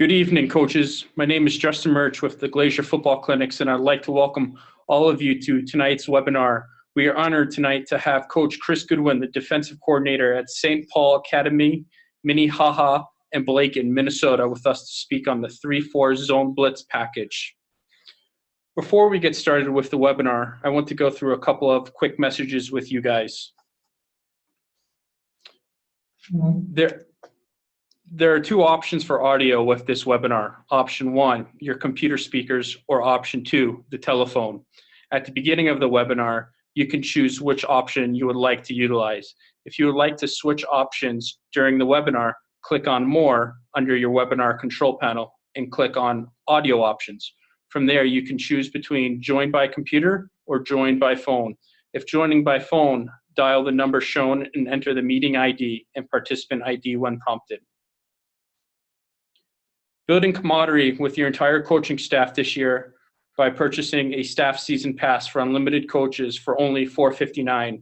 Good evening, coaches. My name is Justin Murch with the Glacier Football Clinics, and I'd like to welcome all of you to tonight's webinar. We are honored tonight to have Coach Chris Goodwin, the defensive coordinator at St. Paul Academy, Minnehaha, and Blake in Minnesota, with us to speak on the 3-4 zone blitz package. Before we get started with the webinar, I want to go through a couple of quick messages with you guys. There are two options for audio with this webinar. Option 1, your computer speakers, or option 2, the telephone. At the beginning of the webinar, you can choose which option you would like to utilize. If you would like to switch options during the webinar, click on More under your webinar control panel and click on Audio Options. From there, you can choose between join by computer or join by phone. If joining by phone, dial the number shown and enter the meeting ID and participant ID when prompted. Building camaraderie with your entire coaching staff this year by purchasing a staff season pass for unlimited coaches for only $4.59.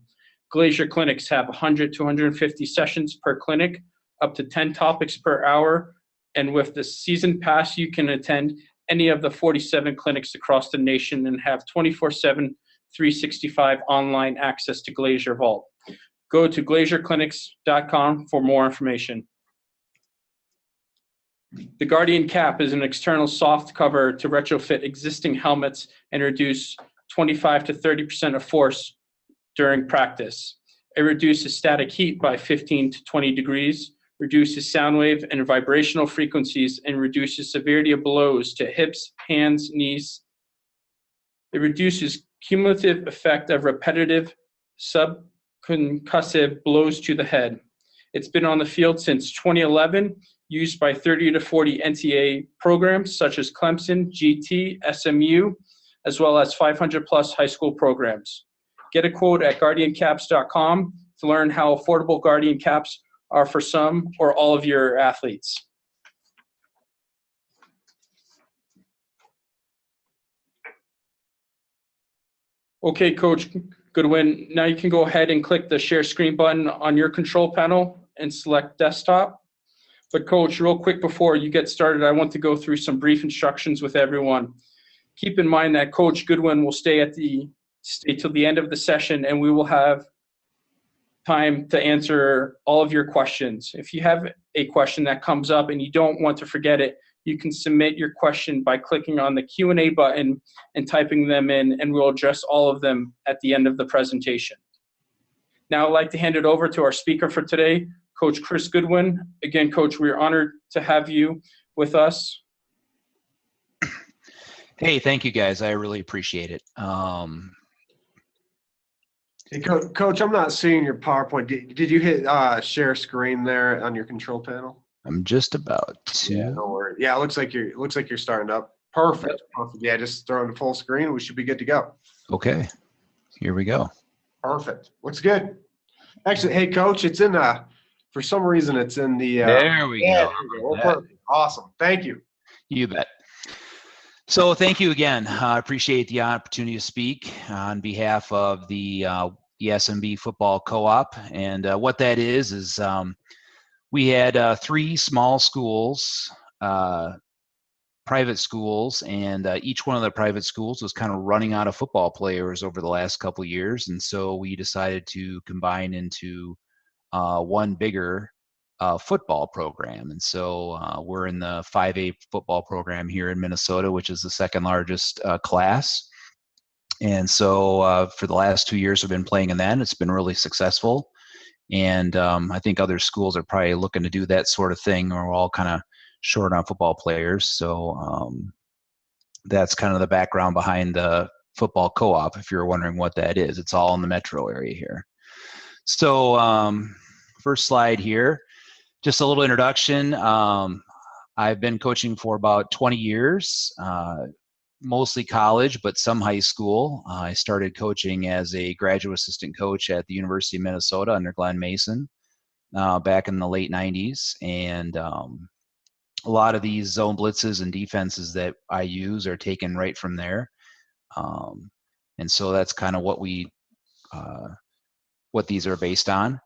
Glacier clinics have 100 to 150 sessions per clinic, up to 10 topics per hour, and with the season pass, you can attend any of the 47 clinics across the nation and have 24/7, 365 online access to Glacier Vault. Go to glacierclinics.com for more information. The Guardian Cap is an external soft cover to retrofit existing helmets and reduce 25 to 30% of force during practice. It reduces static heat by 15 to 20 degrees, reduces sound wave and vibrational frequencies, and reduces severity of blows to hips, hands, knees. It reduces cumulative effect of repetitive subconcussive blows to the head. It's been on the field since 2011, used by 30 to 40 NCAA programs such as Clemson, GT, SMU, as well as 500 plus high school programs. Get a quote at guardiancaps.com to learn how affordable Guardian Caps are for some or all of your athletes. Okay, Coach Goodwin, now you can go ahead and click the share screen button on your control panel and select desktop. But Coach, real quick before you get started, I want to go through some brief instructions with everyone. Keep in mind that Coach Goodwin will stay till the end of the session, and we will have time to answer all of your questions. If you have a question that comes up and you don't want to forget it, you can submit your question by clicking on the Q&A button and typing them in, and we'll address all of them at the end of the presentation. Now I'd like to hand it over to our speaker for today, Coach Chris Goodwin. Again, Coach, we're honored to have you with us. Hey, thank you guys. I really appreciate it. Hey, Coach, I'm not seeing your PowerPoint. Did you hit share screen there on your control panel? I'm just about to. Yeah, don't worry. Yeah, it looks like you're starting up. Perfect. Perfect. Yeah, just throw in the full screen. We should be good to go. Okay, here we go. Perfect. Looks good. Actually, hey, Coach, it's in for some reason it's in the. There we go. Perfect. Awesome. Thank you. You bet. So thank you again. I appreciate the opportunity to speak on behalf of the SMB Football Co-op. And what that is we had 3 small schools, private schools, and each one of the private schools was kind of running out of football players over the last couple of years. And so we decided to combine into one bigger football program. And so we're in the 5A football program here in Minnesota, which is the second largest class. And so for the last 2 years, we've been playing in that. It's been really successful. And I think other schools are probably looking to do that sort of thing, or we're all kind of short on football players. So that's kind of the background behind the football co-op, if you're wondering what that is. It's all in the metro area here. So first slide here, just a little introduction. I've been coaching for about 20 years, mostly college, but some high school. I started coaching as a graduate assistant coach at the University of Minnesota under Glenn Mason back in the late 90s. And a lot of these zone blitzes and defenses that I use are taken right from there. And so that's kind of what these are based on.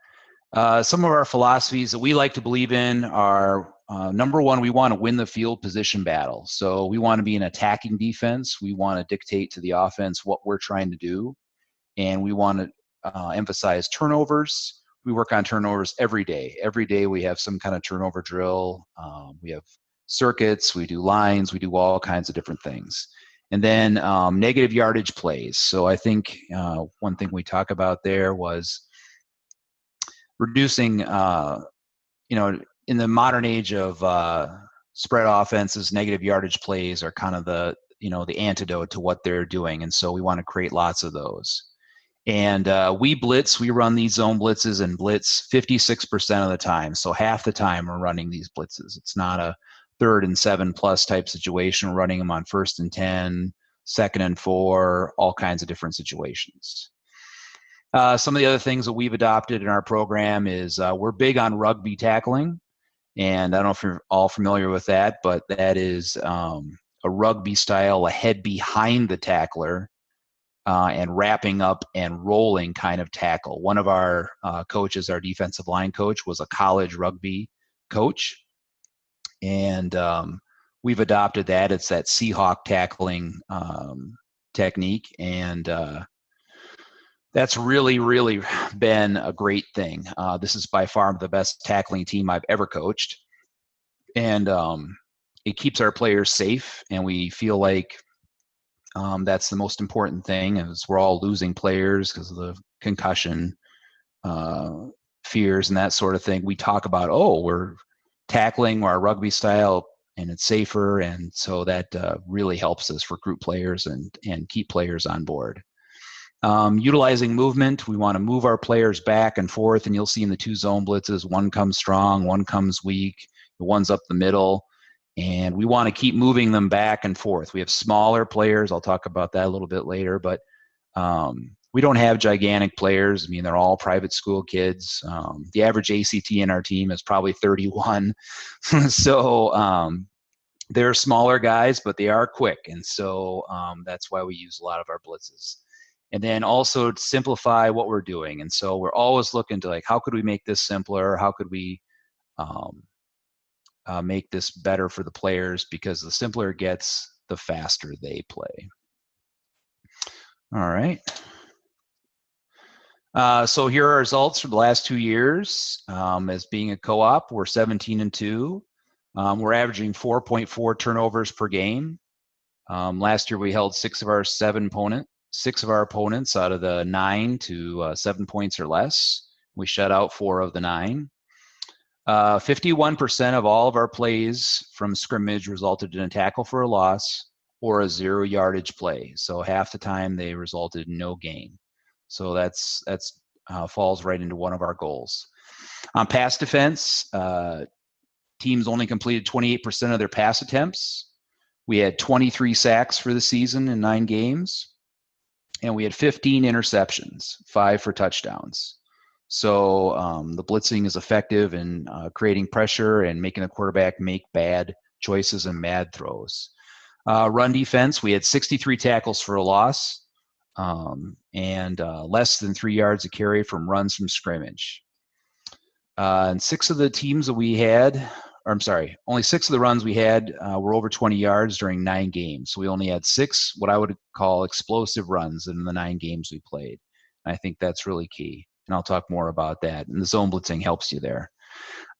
Some of our philosophies that we like to believe in are number one, we want to win the field position battle. So we want to be an attacking defense. We want to dictate to the offense what we're trying to do. And we want to emphasize turnovers. We work on turnovers every day. Every day we have some kind of turnover drill. We have circuits, we do lines, we do all kinds of different things. And then negative yardage plays. So I think one thing we talk about there was reducing, in the modern age of spread offenses, negative yardage plays are kind of the antidote to what they're doing. And so we want to create lots of those. And we run these zone blitzes and blitz 56% of the time. So half the time we're running these blitzes. It's not a 3rd and 7+ type situation. We're running them on 1st and 10, 2nd and 4, all kinds of different situations. Some of the other things that we've adopted in our program is we're big on rugby tackling. And I don't know if you're all familiar with that, but that is a rugby style, a head behind the tackler, and wrapping up and rolling kind of tackle. One of our coaches, our defensive line coach, was a college rugby coach. And we've adopted that. It's that Seahawk tackling technique. And that's really, really been a great thing. This is by far the best tackling team I've ever coached. And it keeps our players safe. And we feel like that's the most important thing, is we're all losing players because of the concussion fears and that sort of thing. We talk about, we're tackling our rugby style and it's safer. And so that really helps us recruit players and keep players on board. Utilizing movement, we want to move our players back and forth, and you'll see in the 2 zone blitzes, one comes strong, one comes weak, one's up the middle. And we want to keep moving them back and forth. We have smaller players. I'll talk about that a little bit later, but we don't have gigantic players. I mean, they're all private school kids. The average ACT in our team is probably 31. So they're smaller guys, but they are quick. And so that's why we use a lot of our blitzes. And then also to simplify what we're doing. And so we're always looking to, like, how could we make this simpler? How could we make this better for the players? Because the simpler it gets, the faster they play. All right. So here are our results for the last 2 years. As being a co-op, we're 17-2. We're averaging 4.4 turnovers per game. Last year we held 6 of our opponents out of the 9 to 7 points or less. We shut out 4 of the 9. 51% of all of our plays from scrimmage resulted in a tackle for a loss or a 0 yardage play. So half the time they resulted in no gain. So that's falls right into one of our goals. On pass defense, teams only completed 28% of their pass attempts. We had 23 sacks for the season in 9 games. And we had 15 interceptions, 5 for touchdowns. So the blitzing is effective in creating pressure and making the quarterback make bad choices and bad throws. Run defense, we had 63 tackles for a loss and less than 3 yards a carry from runs from scrimmage. And 6 of the teams that we had, only 6 of the runs we had were over 20 yards during 9 games. So we only had 6 what I would call explosive runs in the 9 games we played. And I think that's really key. And I'll talk more about that. And the zone blitzing helps you there.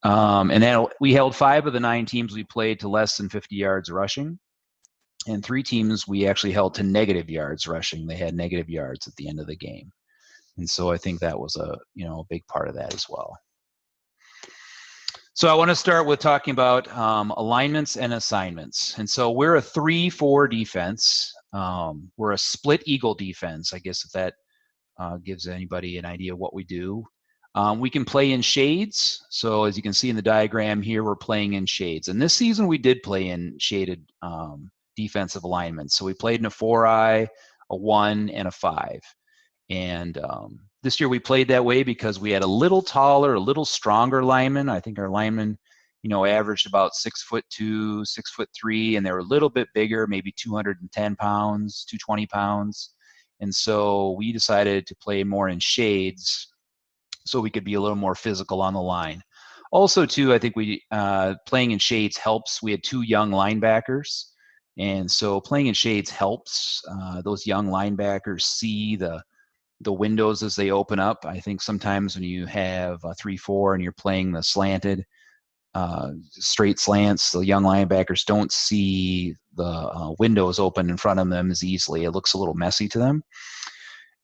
And then we held 5 of the 9 teams we played to less than 50 yards rushing. And 3 teams we actually held to negative yards rushing. They had negative yards at the end of the game. And so I think that was a big part of that as well. So I want to start with talking about alignments and assignments. And so we're a 3-4 defense. We're a split eagle defense, I guess, if that gives anybody an idea of what we do. We can play in shades. So as you can see in the diagram here, we're playing in shades. And this season we did play in shaded defensive alignments. So we played in a 4-eye, a 1, and a 5. And this year we played that way because we had a little taller, a little stronger lineman. I think our linemen, averaged about 6'2", 6'3", and they were a little bit bigger, maybe 210 pounds, 220 pounds. And so we decided to play more in shades so we could be a little more physical on the line. Also, too, I think we playing in shades helps. We had 2 young linebackers, and so playing in shades helps. Those young linebackers see the windows as they open up. I think sometimes when you have a 3-4 and you're playing the slanted, straight slants, the young linebackers don't see the windows open in front of them as easily. It looks a little messy to them.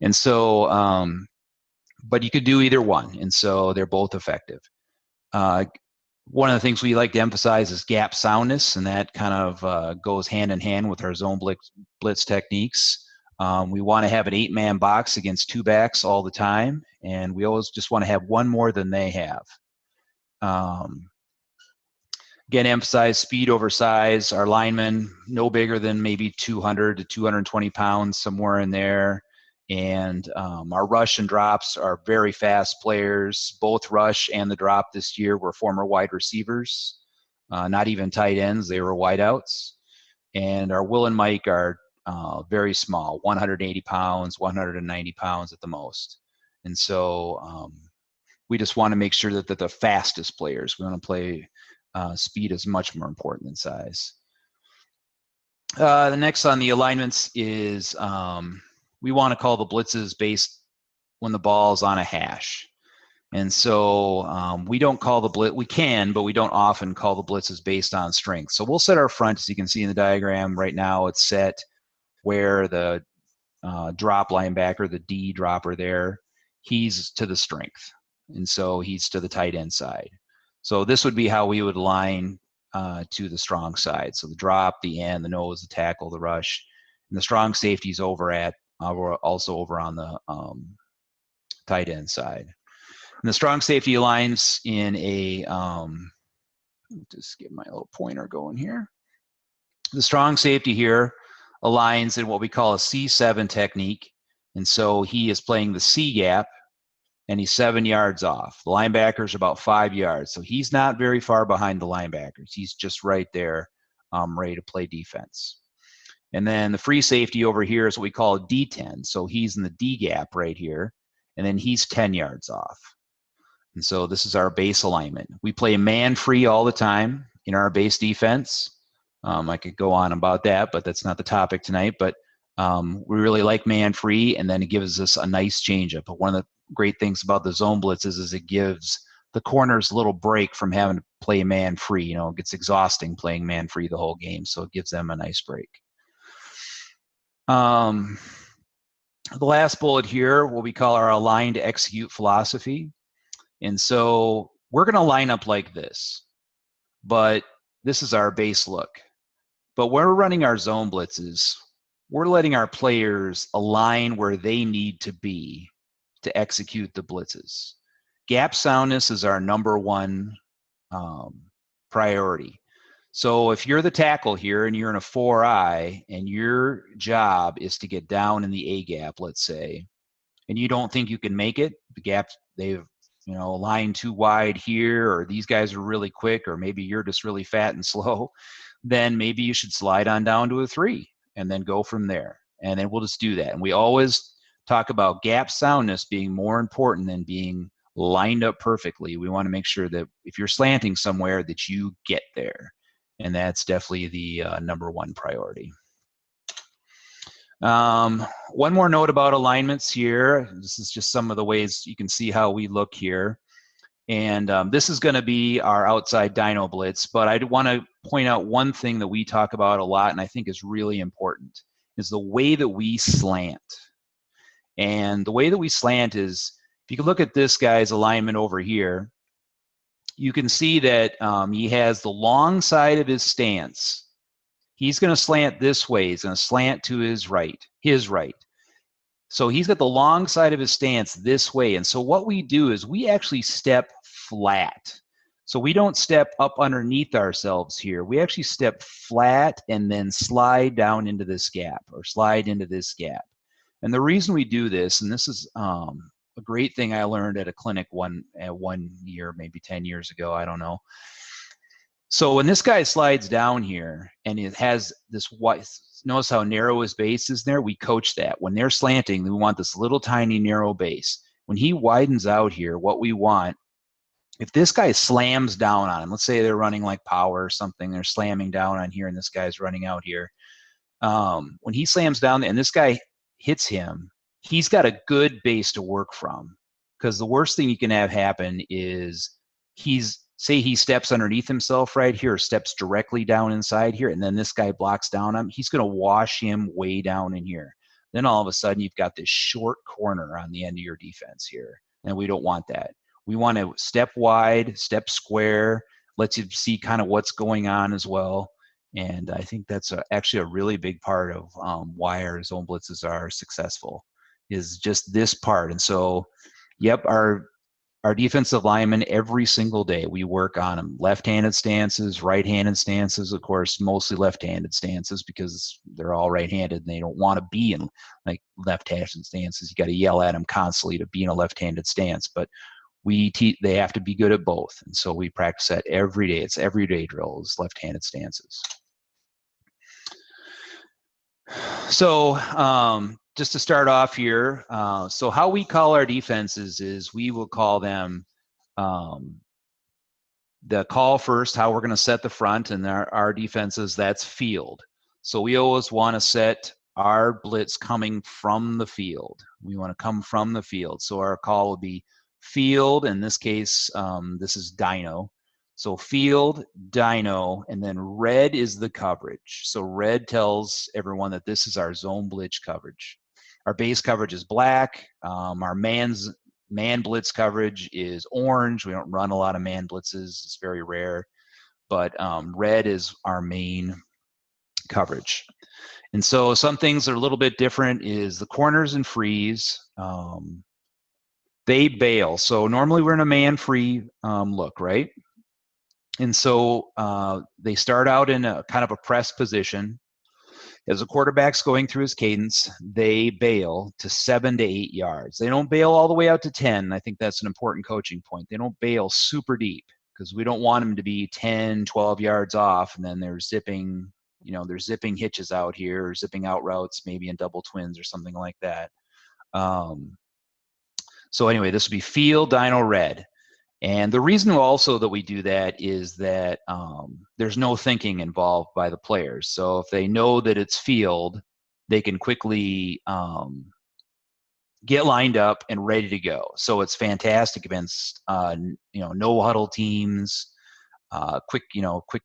And so, but you could do either one, and so they're both effective. One of the things we like to emphasize is gap soundness, and that kind of goes hand in hand with our zone blitz techniques. We want to have an 8-man box against 2 backs all the time, and we always just want to have one more than they have. Again, emphasize speed over size. Our linemen, no bigger than maybe 200 to 220 pounds, somewhere in there. And our rush and drops are very fast players. Both rush and the drop this year were former wide receivers, not even tight ends. They were wideouts. And our Will and Mike are very small, 180 pounds, 190 pounds at the most. And so we just want to make sure that they're the fastest players. We want to play speed is much more important than size. The next on the alignments is we want to call the blitzes based when the ball's on a hash. And so we don't call the blitz, we can, but we don't often call the blitzes based on strength. So we'll set our front, as you can see in the diagram right now, it's set where the drop linebacker, the D dropper there, he's to the strength. And so he's to the tight end side. So this would be how we would line to the strong side. So the drop, the end, the nose, the tackle, the rush, and the strong safety's also over on the tight end side. And the strong safety aligns in a, just get my little pointer going here. The strong safety here aligns in what we call a C7 technique. And so he is playing the C gap, and he's 7 yards off. The linebacker's about 5 yards. So he's not very far behind the linebackers. He's just right there, ready to play defense. And then the free safety over here is what we call a D10. So he's in the D gap right here, and then he's 10 yards off. And so this is our base alignment. We play man free all the time in our base defense. I could go on about that, but that's not the topic tonight. But we really like man free, and then it gives us a nice changeup. But one of the great things about the zone blitzes is it gives the corners a little break from having to play man free. You know, it gets exhausting playing man free the whole game, so it gives them a nice break. The last bullet here, what we call our align to execute philosophy. And so we're going to line up like this, but this is our base look. But when we're running our zone blitzes, we're letting our players align where they need to be to execute the blitzes. Gap soundness is our #1 priority. So if you're the tackle here and you're in a 4-eye and your job is to get down in the A gap, let's say, and you don't think you can make it, the gap, they've aligned too wide here, or these guys are really quick, or maybe you're just really fat and slow, then maybe you should slide on down to a 3 and then go from there. And then we'll just do that. And we always talk about gap soundness being more important than being lined up perfectly. We want to make sure that if you're slanting somewhere that you get there. And that's definitely the #1 priority. One more note about alignments here. This is just some of the ways you can see how we look here. And this is going to be our outside dyno blitz, but I want to point out one thing that we talk about a lot and I think is really important, is the way that we slant. And the way that we slant is, if you can look at this guy's alignment over here, you can see that he has the long side of his stance. He's going to slant this way. He's going to slant to his right. So he's got the long side of his stance this way. And so what we do is we actually step flat. So we don't step up underneath ourselves here. We actually step flat and then slide down into this gap, or slide into this gap. And the reason we do this, and this is a great thing I learned at a clinic one year, maybe 10 years ago, I don't know. So when this guy slides down here and it has this white, notice how narrow his base is there? We coach that. When they're slanting, we want this little tiny narrow base. When he widens out here, what we want if this guy slams down on him, let's say they're running like power or something, they're slamming down on here and this guy's running out here. When he slams down and this guy hits him, he's got a good base to work from. Because the worst thing you can have happen is say he steps underneath himself right here, or steps directly down inside here, and then this guy blocks down him, he's going to wash him way down in here. Then all of a sudden you've got this short corner on the end of your defense here, and we don't want that. We want to step wide, step square, lets you see kind of what's going on as well. And I think that's actually a really big part of why our zone blitzes are successful, is just this part. And so, yep, our defensive linemen, every single day, we work on them. Left-handed stances, right-handed stances, of course, mostly left-handed stances because they're all right-handed and they don't want to be in like left-handed stances. You got to yell at them constantly to be in a left-handed stance. But they have to be good at both. And so we practice that every day. It's everyday drills, left-handed stances. So just to start off here, so how we call our defenses is we will call them the call first, how we're going to set the front, and our defenses, that's field. So we always want to set our blitz coming from the field. We want to come from the field. So our call will be field. In this case, this is Dyno. So field, Dyno, and then red is the coverage. So red tells everyone that this is our zone blitz coverage. Our base coverage is black. Our man blitz coverage is orange. We don't run a lot of man blitzes. It's very rare. But red is our main coverage. And so some things that are a little bit different is the corners and freeze. They bail. So normally we're in a man-free look, right? And so they start out in a kind of a press position. As the quarterback's going through his cadence, they bail to 7 to 8 yards. They don't bail all the way out to 10. I think that's an important coaching point. They don't bail super deep because we don't want them to be 10, 12 yards off, and then they're zipping, they're zipping hitches out here, or zipping out routes, maybe in double twins or something like that. So anyway, this would be field, Dyno Red. And the reason also that we do that is that there's no thinking involved by the players. So if they know that it's field, they can quickly get lined up and ready to go. So it's fantastic against no huddle teams, quick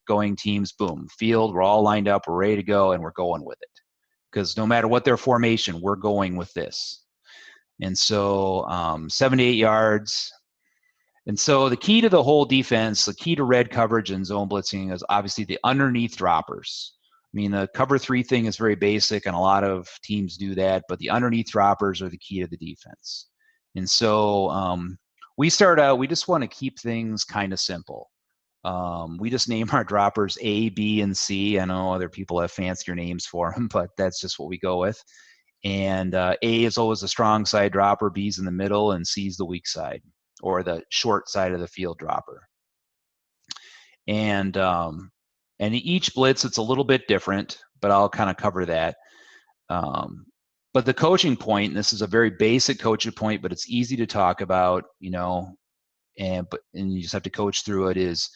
going teams. Boom, field. We're all lined up. We're ready to go, and we're going with it. Because no matter what their formation, we're going with this. And so 7 to 8 yards. And so the key to the whole defense, the key to red coverage and zone blitzing is obviously the underneath droppers. I mean, the cover 3 thing is very basic, and a lot of teams do that, but the underneath droppers are the key to the defense. And so we start out, we just want to keep things kind of simple. We just name our droppers A, B, and C. I know other people have fancier names for them, but that's just what we go with. And A is always the strong side dropper, B's in the middle, and C's the weak side, or the short side of the field dropper. And each blitz, it's a little bit different, but I'll kind of cover that. But the coaching point, and this is a very basic coaching point, but it's easy to talk about, and you just have to coach through it, is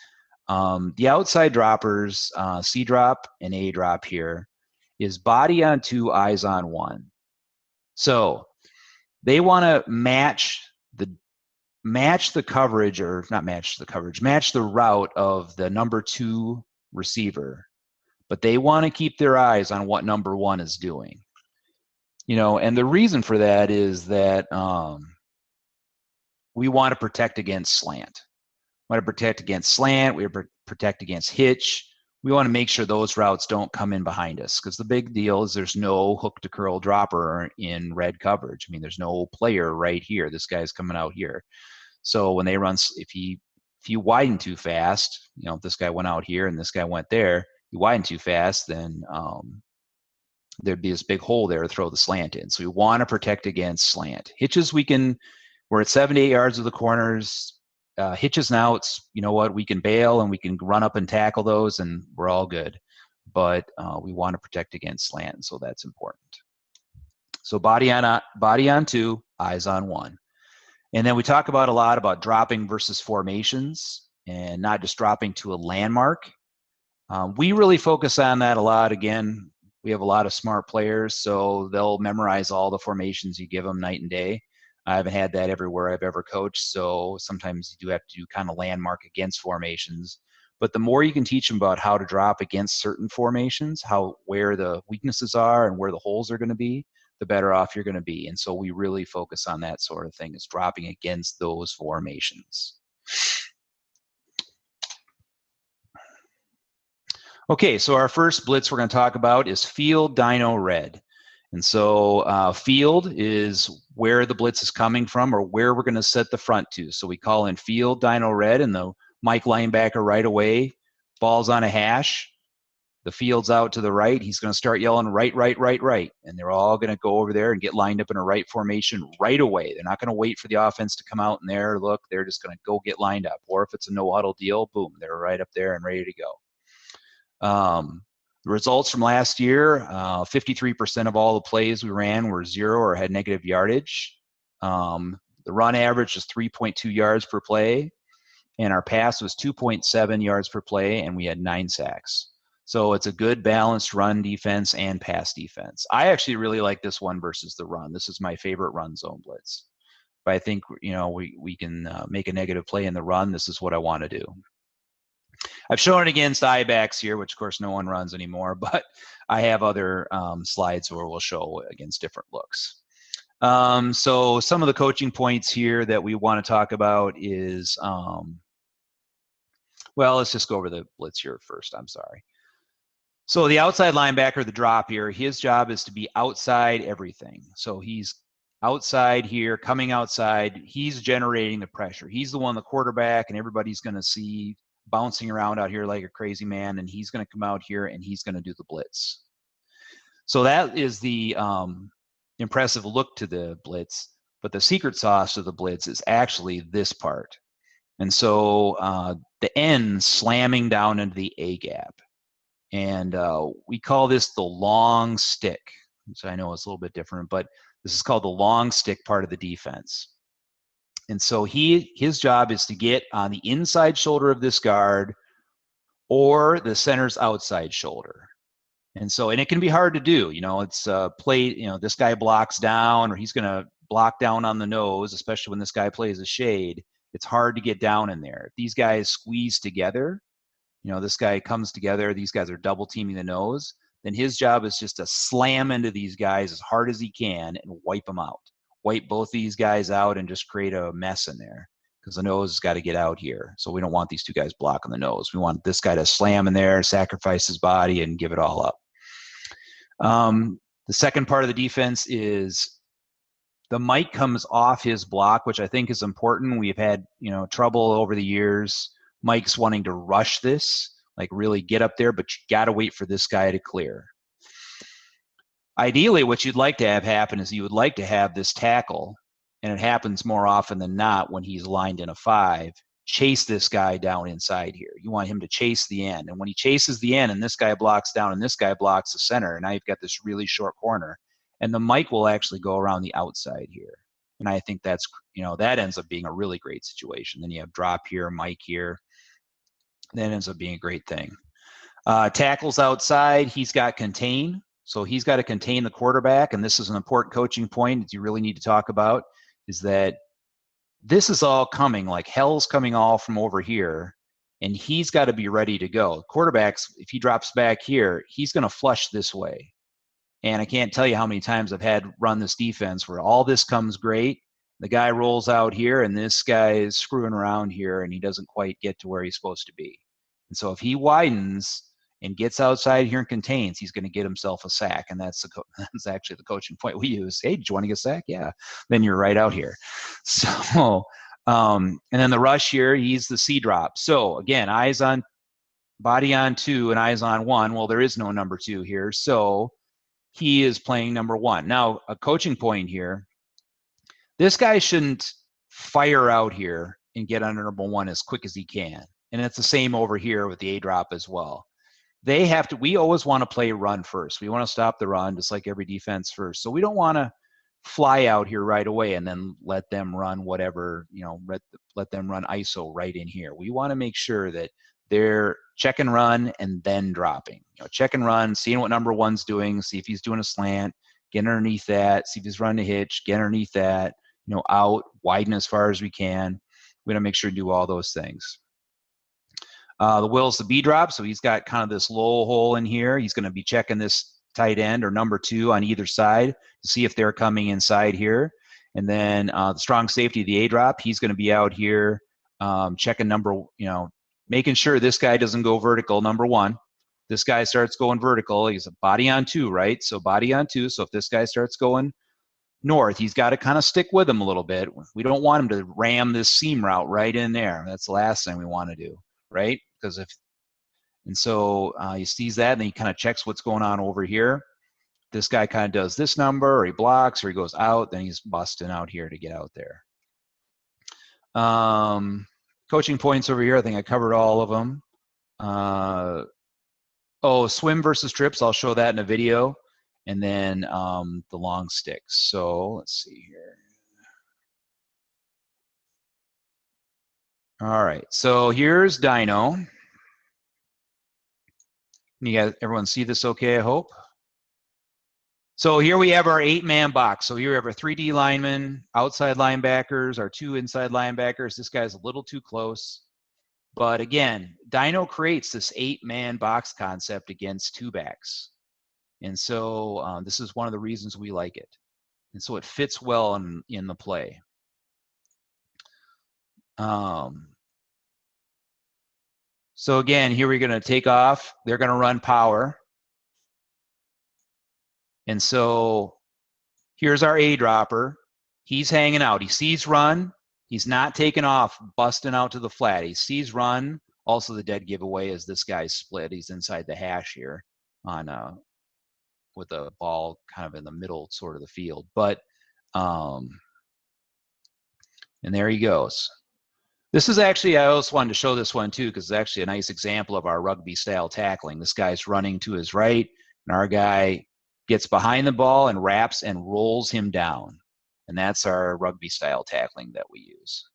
the outside droppers, C drop and A drop here, is body on 2, eyes on 1. So they want to match the coverage, or not match the coverage, match the route of the number 2 receiver, but they want to keep their eyes on what number 1 is doing. And the reason for that is that we want to protect against slant. We want to protect against slant. We want to protect against hitch. We want to make sure those routes don't come in behind us, because the big deal is there's no hook to curl dropper in red coverage. I mean, there's no player right here. This guy's coming out here. So when they run, if you widen too fast, if this guy went out here and this guy went there, you widen too fast, then there'd be this big hole there to throw the slant in. So we want to protect against slant. Hitches, we're at 7 to 8 yards of the corners. Hitches now, it's, we can bail and we can run up and tackle those and we're all good. But we want to protect against slant, so that's important. So body on 2, eyes on 1. And then we talk about a lot about dropping versus formations and not just dropping to a landmark. We really focus on that a lot. Again, we have a lot of smart players, so they'll memorize all the formations you give them night and day. I haven't had that everywhere I've ever coached, so sometimes you do have to do kind of landmark against formations. But the more you can teach them about how to drop against certain formations, where the weaknesses are and where the holes are going to be, the better off you're going to be. And so we really focus on that sort of thing, is dropping against those formations. Okay, so our first blitz we're going to talk about is field Dyno Red. And so field is where the blitz is coming from, or where we're going to set the front to. So we call in field Dyno Red, and the Mike linebacker right away, ball's on a hash. The field's out to the right. He's going to start yelling right, right, right, right. And they're all going to go over there and get lined up in a right formation right away. They're not going to wait for the offense to come out and there. Look, they're just going to go get lined up. Or if it's a no huddle deal, boom, they're right up there and ready to go. The results from last year, 53% of all the plays we ran were 0 or had negative yardage. The run average is 3.2 yards per play, and our pass was 2.7 yards per play, and we had 9 sacks. So it's a good balanced run defense and pass defense. I actually really like this one versus the run. This is my favorite run zone blitz. But I think, we can make a negative play in the run. This is what I want to do. I've shown it against I-backs here, which of course no one runs anymore, but I have other slides where we'll show against different looks. So some of the coaching points here that we want to talk about is, well, let's just go over the blitz here first. I'm sorry. So the outside linebacker, the drop here, his job is to be outside everything. So he's outside here, coming outside. He's generating the pressure. He's the one, the quarterback, and everybody's going to see bouncing around out here like a crazy man, and he's going to come out here and he's going to do the blitz. So that is the impressive look to the blitz, but the secret sauce of the blitz is actually this part. And so the end slamming down into the A gap. And we call this the long stick. So I know it's a little bit different, but this is called the long stick part of the defense. And so his job is to get on the inside shoulder of this guard or the center's outside shoulder. And it can be hard to do. It's this guy blocks down, or he's going to block down on the nose, especially when this guy plays a shade. It's hard to get down in there. If these guys squeeze together, this guy comes together, these guys are double teaming the nose, then his job is just to slam into these guys as hard as he can and wipe them out. Wipe both these guys out and just create a mess in there, because the nose has got to get out here. So we don't want these two guys blocking the nose. We want this guy to slam in there, sacrifice his body, and give it all up. The second part of the defense is the Mike comes off his block, which I think is important. We've had trouble over the years. Mike's wanting to rush this, like really get up there, but you got to wait for this guy to clear. Ideally, what you'd like to have happen is you would like to have this tackle, and it happens more often than not when he's lined in a 5, chase this guy down inside here. You want him to chase the end. And when he chases the end and this guy blocks down and this guy blocks the center, and now you've got this really short corner, and the Mike will actually go around the outside here. And I think that's, that ends up being a really great situation. Then you have drop here, Mike here. That ends up being a great thing. Tackles outside, he's got contain. So he's got to contain the quarterback, and this is an important coaching point that you really need to talk about, is that this is all coming, like hell's coming all from over here, and he's got to be ready to go. Quarterbacks, if he drops back here, he's going to flush this way. And I can't tell you how many times I've had run this defense where all this comes great, the guy rolls out here, and this guy is screwing around here, and he doesn't quite get to where he's supposed to be. And so if he widens and gets outside here and contains, he's going to get himself a sack. And that's actually the coaching point we use. Hey, did you want to get a sack? Yeah. Then you're right out here. So, and then the rush here, he's the C drop. So again, eyes on, body on 2 and eyes on 1. Well, there is no number 2 here. So he is playing number 1. Now, a coaching point here, this guy shouldn't fire out here and get under number 1 as quick as he can. And it's the same over here with the A drop as well. We always want to play run first. We want to stop the run, just like every defense first. So we don't want to fly out here right away and then let them run whatever, let them run ISO right in here. We want to make sure that they're check and run and then dropping. Check and run, seeing what number one's doing, see if he's doing a slant, get underneath that, see if he's running a hitch, get underneath that, out, widen as far as we can. We want to make sure to do all those things. The Will's the B drop, so he's got kind of this low hole in here. He's going to be checking this tight end or number 2 on either side to see if they're coming inside here. And then the strong safety, the A drop, he's going to be out here checking making sure this guy doesn't go vertical, number 1. This guy starts going vertical. He's a body on 2, right? So body on 2. So if this guy starts going north, he's got to kind of stick with him a little bit. We don't want him to ram this seam route right in there. That's the last thing we want to do, right? So he sees that, and then he kind of checks what's going on over here. This guy kind of does this number, or he blocks, or he goes out, then he's busting out here to get out there. Coaching points over here, I think I covered all of them. Swim versus trips, I'll show that in a video. And then the long sticks. So let's see here. All right, so here's Dyno. You guys, everyone see this okay, I hope? So here we have our 8-man box. So here we have our 3D linemen, outside linebackers, our 2 inside linebackers. This guy's a little too close. But again, Dyno creates this 8-man box concept against 2 backs. And so this is one of the reasons we like it. And so it fits well in the play. So again, here we're going to take off. They're going to run power. And so here's our A dropper. He's hanging out. He sees run. He's not taking off, busting out to the flat. He sees run. Also, the dead giveaway is this guy's split. He's inside the hash here with the ball kind of in the middle sort of the field. But and there he goes. This is actually, I also wanted to show this one too, because it's actually a nice example of our rugby style tackling. This guy's running to his right, and our guy gets behind the ball and wraps and rolls him down. And that's our rugby style tackling that we use.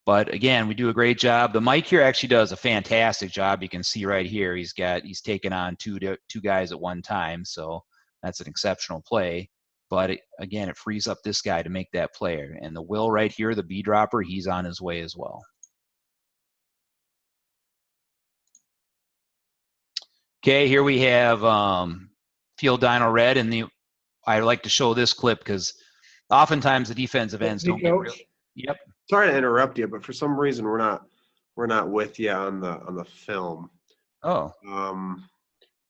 But again, we do a great job. The Mike here actually does a fantastic job. You can see right here, he's taken on two guys at one time. So that's an exceptional play. But again, it frees up this guy to make that play. And the Will right here, the B dropper, he's on his way as well. Okay, here we have field Dyno Red, and I like to show this clip because oftentimes the defensive ends don't get real. Yep. Sorry to interrupt you, but for some reason we're not with you on the film. Oh.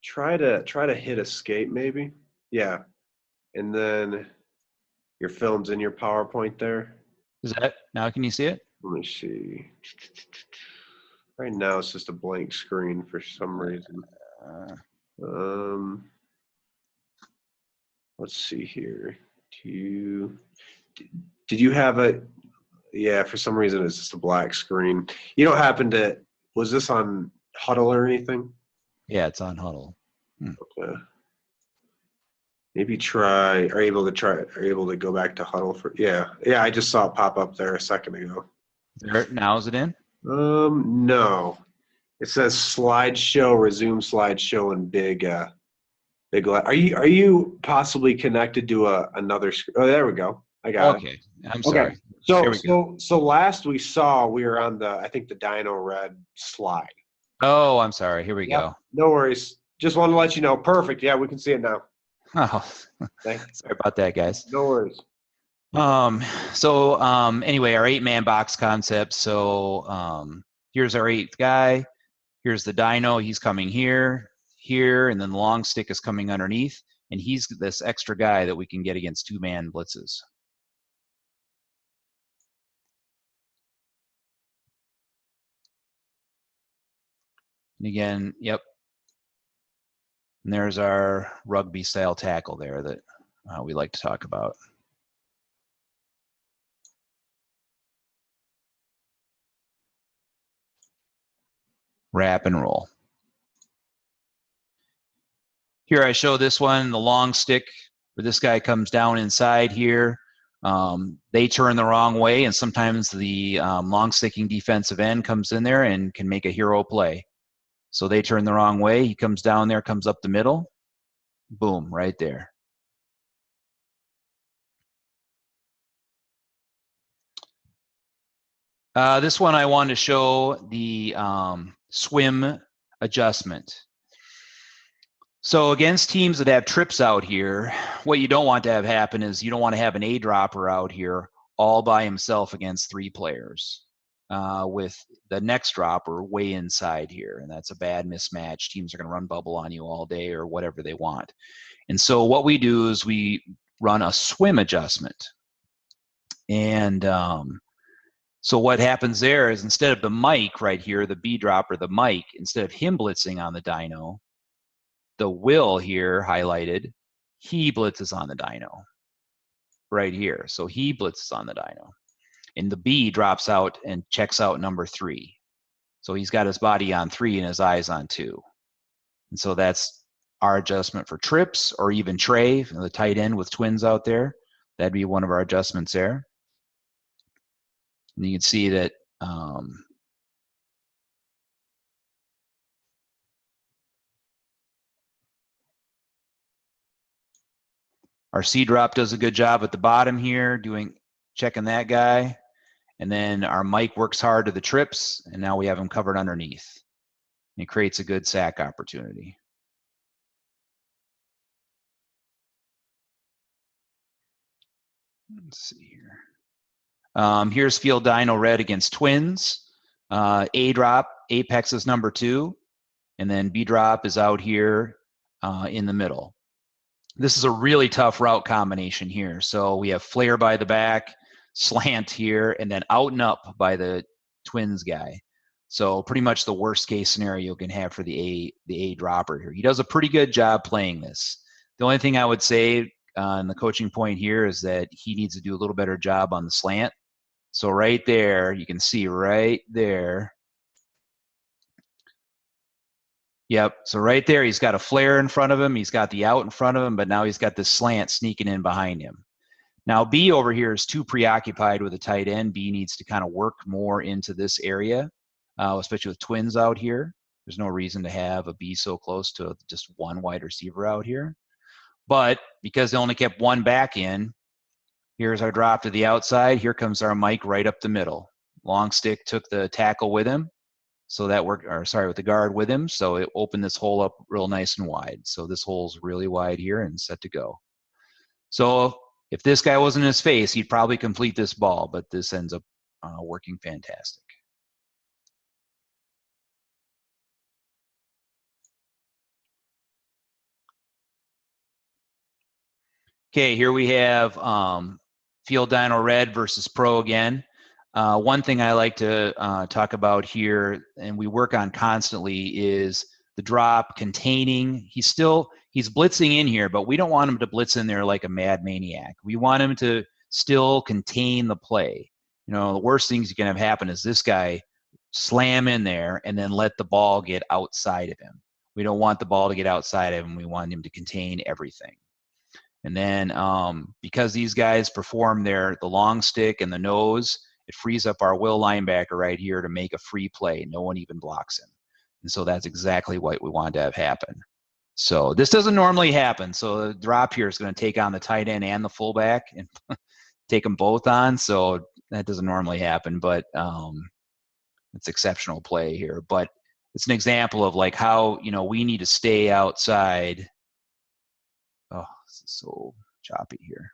Try to hit escape maybe. Yeah. And then your film's in your PowerPoint there. Is that now? Can you see it? Let me see. Right now it's just a blank screen for some reason. Let's see here. Did you have a? Yeah, for some reason it's just a black screen. You don't happen to? Was this on Huddle or anything? Yeah, it's on Huddle. Okay. Maybe try. Are you able to go back to Huddle for? Yeah. I just saw it pop up there a second ago. Now is it in? No. It says slideshow, resume slideshow, and big. Are you possibly connected to another screen? Oh, there we go. I got it. Okay. I'm sorry. So last we were on I think the Dyno Red slide. Oh, I'm sorry. Here we go. No worries. Just want to let you know. Perfect. Yeah, we can see it now. Oh, thanks. Sorry about that, guys. No worries. Anyway, our 8-man box concept. So here's our 8th guy. Here's the Dyno. He's coming here, and then the long stick is coming underneath, and he's this extra guy that we can get against 2-man blitzes. And again, yep. And there's our rugby style tackle there that we like to talk about. Wrap and roll. Here I show this one, the long stick where this guy comes down inside here. They turn the wrong way, and sometimes the long-sticking defensive end comes in there and can make a hero play. So they turn the wrong way. He comes down there, comes up the middle. Boom, right there. This one I wanted to show the swim adjustment. So against teams that have trips out here, what you don't want to have happen is you don't want to have an A dropper out here all by himself against 3 players with the next dropper way inside here. And that's a bad mismatch. Teams are going to run bubble on you all day or whatever they want. And so what we do is we run a swim adjustment. And so what happens there is instead of the mic right here, the B dropper, the mic, instead of him blitzing on the dyno, the Will here highlighted, he blitzes on the dyno right here. So he blitzes on the dyno. And the B drops out and checks out number 3. So he's got his body on 3 and his eyes on 2. And so that's our adjustment for trips, or even Trey, the tight end with twins out there. That'd be one of our adjustments there. And you can see that our C drop does a good job at the bottom here, checking that guy. And then our Mike works hard to the trips, and now we have him covered underneath. And it creates a good sack opportunity. Let's see here. Here's field dyno red against twins. A drop, apex is number 2, and then B drop is out here in the middle. This is a really tough route combination here. So we have flare by the back, slant here, and then out and up by the twins guy. So pretty much the worst case scenario you can have for the A dropper here. He does a pretty good job playing this. The only thing I would say on the coaching point here is that he needs to do a little better job on the slant. So right there, you can see right there. Yep, so right there, he's got a flare in front of him. He's got the out in front of him, but now he's got this slant sneaking in behind him. Now, B over here is too preoccupied with a tight end. B needs to kind of work more into this area, especially with twins out here. There's no reason to have a B so close to just one wide receiver out here. But because they only kept one back in, here's our drop to the outside. Here comes our Mike right up the middle. Long stick took the tackle with him. So that worked, or sorry, with the guard with him. So it opened this hole up real nice and wide. So this hole's really wide here and set to go. So if this guy wasn't in his face, he'd probably complete this ball, but this ends up working fantastic. Okay, here we have field dyno red versus pro again. One thing I like to talk about here, and we work on constantly, is the drop containing. He's blitzing in here, but we don't want him to blitz in there like a mad maniac. We want him to still contain the play. You know, the worst things you can have happen is this guy slam in there and then let the ball get outside of him. We don't want the ball to get outside of him. We want him to contain everything. And then because these guys perform the long stick and the nose, it frees up our will linebacker right here to make a free play. No one even blocks him. And so that's exactly what we wanted to have happen. So this doesn't normally happen. So the drop here is going to take on the tight end and the fullback and take them both on. So that doesn't normally happen, but it's exceptional play here. But it's an example of like how, you know, we need to stay outside. Oh, this is so choppy here.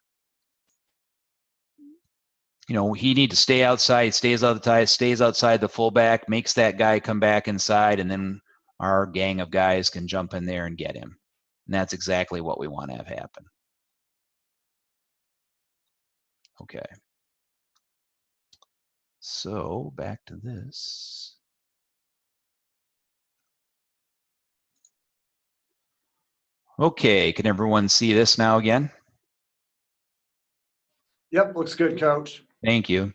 You know, he needs to stay outside, stays outside the fullback, makes that guy come back inside, and then our gang of guys can jump in there and get him. And that's exactly what we want to have happen. Okay. So back to this. Okay, can everyone see this now again? Yep, looks good, Coach. Thank you.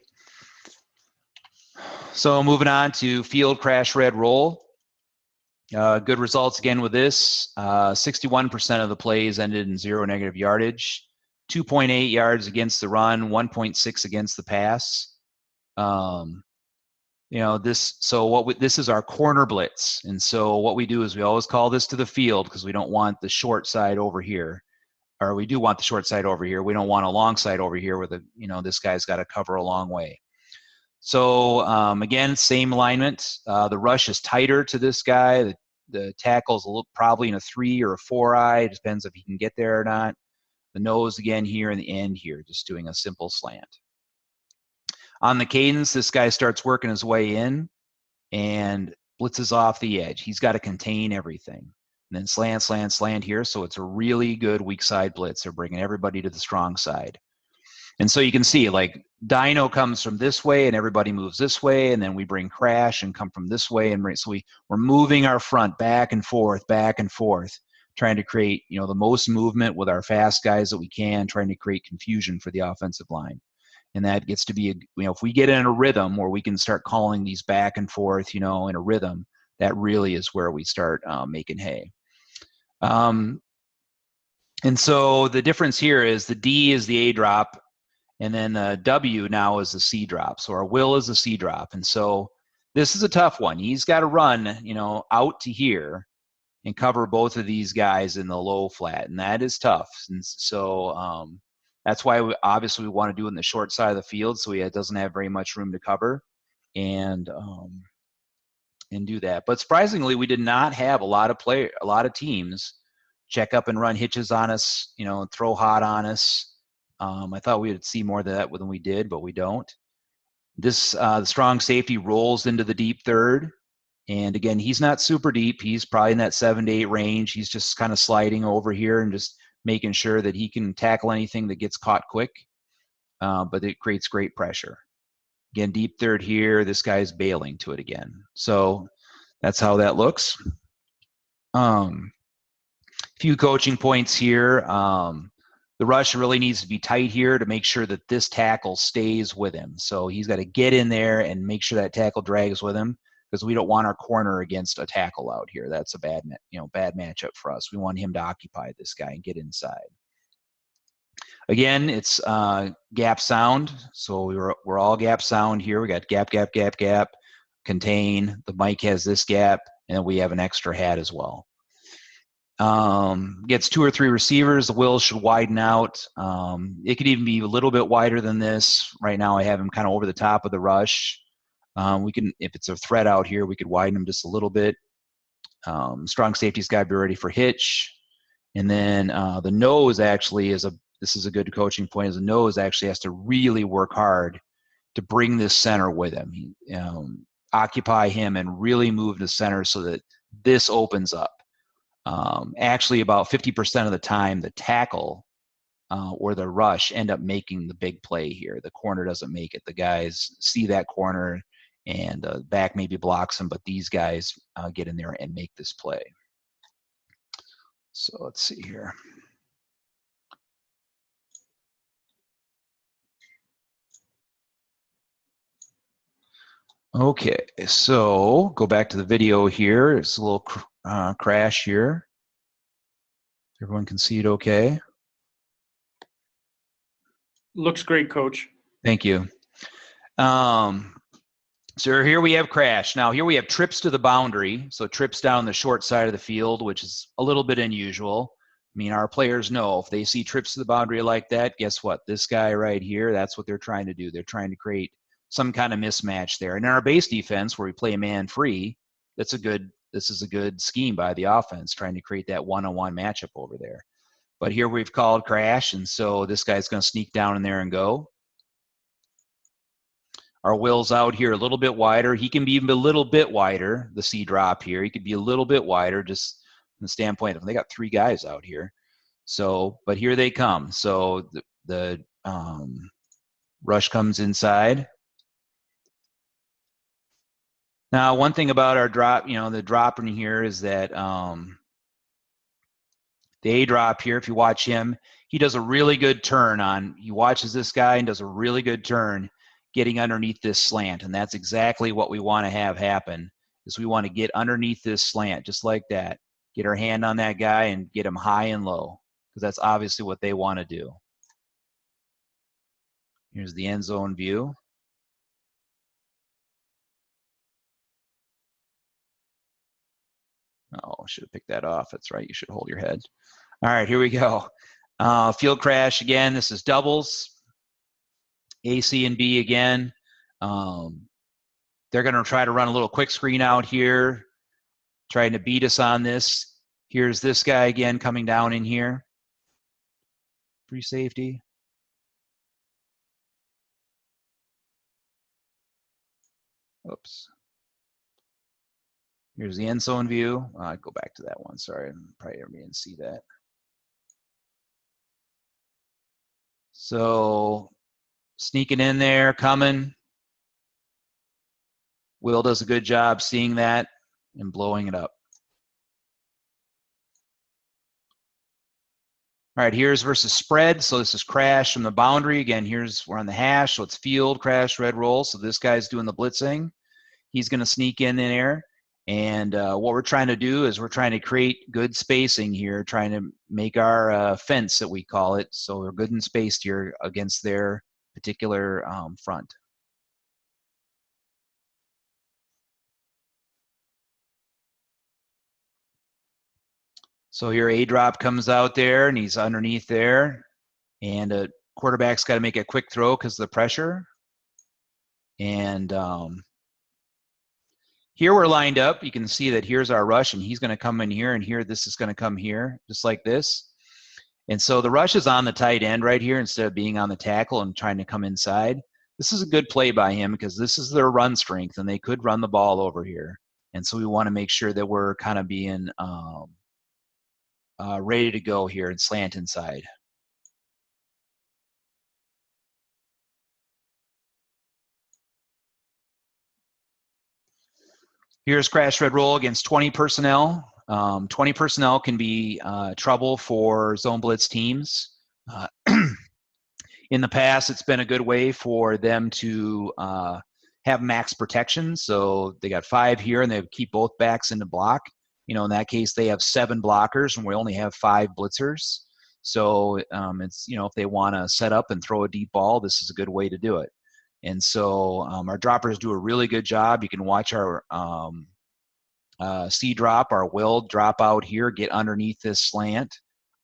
So moving on to field crash red roll. Good results again with this. 61% of the plays ended in 0 negative yardage. 2.8 yards against the run, 1.6 against the pass. This is our corner blitz. And so what we do is we always call this to the field because we don't want the short side over here. Or we do want the short side over here. We don't want a long side over here where this guy's got to cover a long way. So again, same alignment. The rush is tighter to this guy. The tackle's probably in a 3 or a 4 eye. It depends if he can get there or not. The nose again here and the end here, just doing a simple slant. On the cadence, this guy starts working his way in and blitzes off the edge. He's got to contain everything. And then slant, slant, slant here. So it's a really good weak side blitz. They're bringing everybody to the strong side. And so you can see, like, Dyno comes from this way and everybody moves this way, and then we bring Crash and come from this way. And so we're moving our front back and forth, trying to create, the most movement with our fast guys that we can, trying to create confusion for the offensive line. And that gets to be, if we get in a rhythm where we can start calling these back and forth, in a rhythm, that really is where we start making hay. And so the difference here is the D is the A drop, and then the W now is the C drop. So our will is the C drop. And so this is a tough one. He's got to run, out to here and cover both of these guys in the low flat. And that is tough. And so that's why we want to do it in the short side of the field so he doesn't have very much room to cover and do that. But surprisingly, we did not have a lot of teams check up and run hitches on us, throw hot on us. I thought we would see more of that than we did, but we don't. The strong safety rolls into the deep third. And again, he's not super deep. He's probably in that 7 to 8 range. He's just kind of sliding over here and just making sure that he can tackle anything that gets caught quick. But it creates great pressure. Again, deep third here. This guy's bailing to it again. So that's how that looks. Few coaching points here. The rush really needs to be tight here to make sure that this tackle stays with him. So he's got to get in there and make sure that tackle drags with him because we don't want our corner against a tackle out here. That's a bad matchup for us. We want him to occupy this guy and get inside. Again, it's gap sound. So we're all gap sound here. We got gap, gap, gap, gap, contain. The mic has this gap, and then we have an extra hat as well. Gets 2 or 3 receivers. The will should widen out. It could even be a little bit wider than this. Right now I have him kind of over the top of the rush. We can, if it's a threat out here, we could widen him just a little bit. Strong safety's got to be ready for hitch. And then the nose actually this is a good coaching point, is the nose actually has to really work hard to bring this center with him. Occupy him and really move to center so that this opens up. Actually, about 50% of the time, the tackle or the rush end up making the big play here. The corner doesn't make it. The guys see that corner, and back maybe blocks them, but these guys get in there and make this play. So let's see here. Okay, so go back to the video here. It's a little crash here. Everyone can see it okay? Looks great, Coach. Thank you. So here we have crash. Now here we have trips to the boundary. So trips down the short side of the field, which is a little bit unusual. I mean, our players know if they see trips to the boundary like that, guess what? This guy right here, that's what they're trying to do. They're trying to create some kind of mismatch there. And in our base defense, where we play man free, this is a good scheme by the offense, trying to create that one-on-one matchup over there. But here we've called crash, and so this guy's going to sneak down in there and go. Our will's out here a little bit wider. He can be even a little bit wider, the C drop here. He could be a little bit wider just from the standpoint of they got 3 guys out here. So, but here they come. So the rush comes inside. Now, one thing about our drop, the drop in here is that the A drop here, if you watch him, he does a really good turn he watches this guy and does a really good turn getting underneath this slant. And that's exactly what we want to have happen, is we want to get underneath this slant, just like that. Get our hand on that guy and get him high and low, because that's obviously what they want to do. Here's the end zone view. Oh, should have picked that off. That's right. You should hold your head. All right, here we go. Field crash again. This is doubles. A, C, and B again. They're going to try to run a little quick screen out here, trying to beat us on this. Here's this guy again coming down in here. Free safety. Oops. Here's the end zone view. Go back to that one. Sorry, probably everybody didn't see that. So sneaking in there, coming. Will does a good job seeing that and blowing it up. All right, here's versus spread. So this is crash from the boundary. Again, we're on the hash, so it's field, crash, red roll. So this guy's doing the blitzing. He's going to sneak in there. And what we're trying to do is we're trying to create good spacing here, trying to make our fence, that we call it, so we're good and spaced here against their particular front. So here A-drop comes out there, and he's underneath there. And a quarterback's got to make a quick throw because of the pressure. And here we're lined up. You can see that here's our rush, and he's going to come in here, and here this is going to come here, just like this. And so the rush is on the tight end right here instead of being on the tackle and trying to come inside. This is a good play by him because this is their run strength, and they could run the ball over here. And so we want to make sure that we're kind of being ready to go here and slant inside. Here's crash red roll against 20 personnel. 20 personnel can be trouble for zone blitz teams. In the past, it's been a good way for them to have max protection. So they got 5 here, and they keep both backs in the block. You know, in that case, they have 7 blockers, and we only have 5 blitzers. So it's, you know, if they want to set up and throw a deep ball, this is a good way to do it. And so our droppers do a really good job. You can watch our C drop, our will drop out here, get underneath this slant.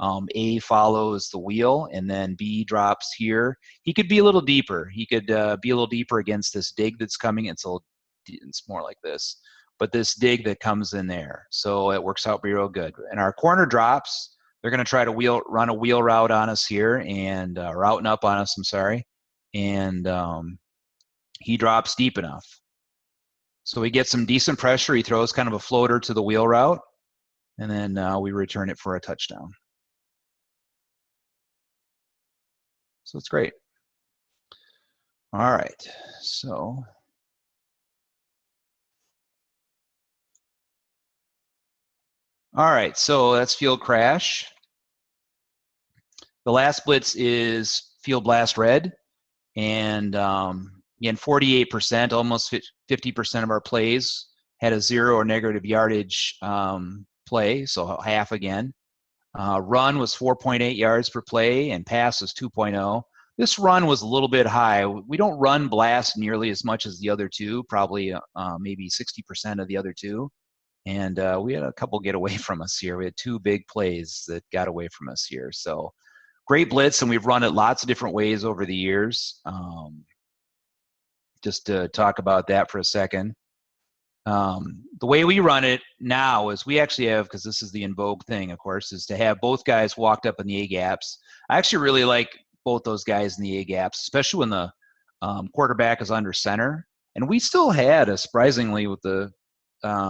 A follows the wheel, and then B drops here. He could be a little deeper. He could be a little deeper against this dig that's coming. It's more like this, but this dig that comes in there. So it works out real good. And our corner drops, they're going to try to run a wheel route on us here, and or out and up on us, I'm sorry. And he drops deep enough. So we get some decent pressure. He throws kind of a floater to the wheel route, and then we return it for a touchdown. So it's great. All right, so that's field crash. The last blitz is field blast red, and again, 48%, almost 50% of our plays had a 0 or negative yardage play, so half again. Run was 4.8 yards per play, and pass was 2.0. This run was a little bit high. We don't run blast nearly as much as the other two, probably maybe 60% of the other two. And we had a couple get away from us here. We had 2 big plays that got away from us here. So great blitz, and we've run it lots of different ways over the years. Just to talk about that for a second. The way we run it now is we actually have, because this is the in vogue thing, of course, is to have both guys walked up in the A gaps. I actually really like both those guys in the A gaps, especially when the quarterback is under center. And we still had, surprisingly, with the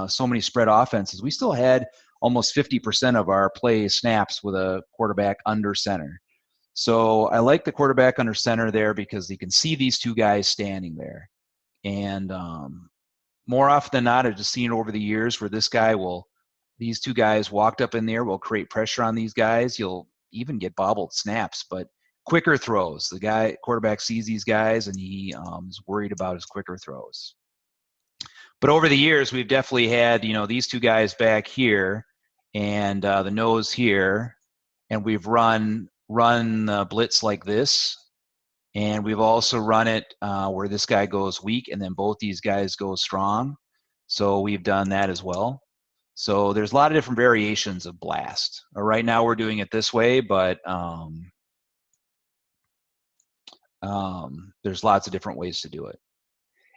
so many spread offenses, we still had almost 50% of our play snaps with a quarterback under center. So I like the quarterback under center there because you can see these 2 guys standing there. And more often than not, I've just seen over the years where these 2 guys walked up in there will create pressure on these guys. You'll even get bobbled snaps, but quicker throws. The quarterback sees these guys, and he is worried about his quicker throws. But over the years, we've definitely had, these two guys back here and the nose here, and we've run the blitz like this. And we've also run it where this guy goes weak and then both these guys go strong. So we've done that as well. So there's a lot of different variations of blast. Right now we're doing it this way, but there's lots of different ways to do it.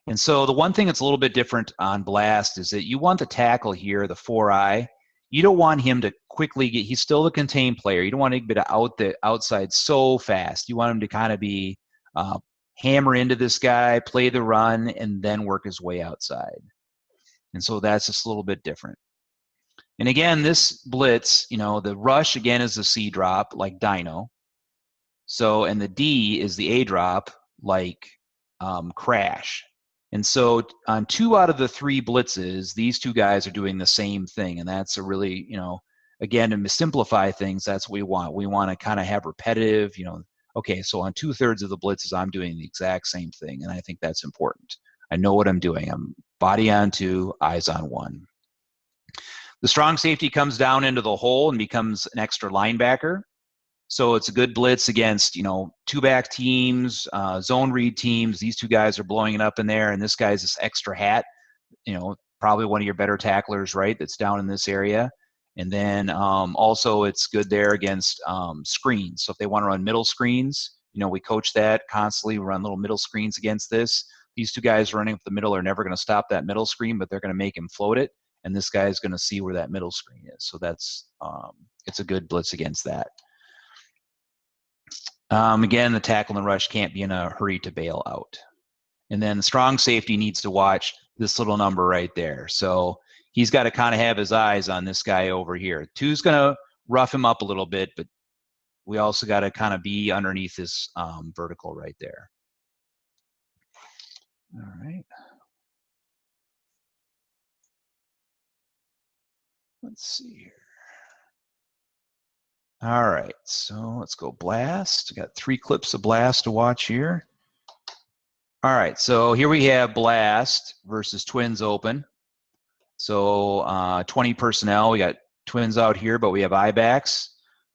And so the one thing that's a little bit different on blast is that you want the tackle here, the 4-eye. You don't want him to quickly get, he's still the contained player. You don't want him to get out the outside so fast. You want him to kind of be hammer into this guy, play the run, and then work his way outside. And so that's just a little bit different. And again, this blitz, the rush again is the C drop like Dyno. So, and the D is the A drop like Crash. And so on 2 out of the 3 blitzes, these two guys are doing the same thing. And that's a really, again, to simplify things, that's what we want. We want to kind of have repetitive, okay, so on 2/3 of the blitzes, I'm doing the exact same thing. And I think that's important. I know what I'm doing. I'm body on 2, eyes on 1. The strong safety comes down into the hole and becomes an extra linebacker. So it's a good blitz against, 2-back teams, zone read teams. These two guys are blowing it up in there, and this guy's this extra hat, probably one of your better tacklers, right, that's down in this area. And then also it's good there against screens. So if they want to run middle screens, we coach that constantly. We run little middle screens against this. These two guys running up the middle are never going to stop that middle screen, but they're going to make him float it, and this guy is going to see where that middle screen is. So that's it's a good blitz against that. Again, the tackle and the rush can't be in a hurry to bail out. And then the strong safety needs to watch this little number right there. So he's got to kind of have his eyes on this guy over here. 2's going to rough him up a little bit, but we also got to kind of be underneath this vertical right there. All right. Let's see here. All right, so let's go blast. Got 3 clips of blast to watch here. All right, so here we have blast versus twins open. So 20 personnel. We got twins out here, but we have eye backs.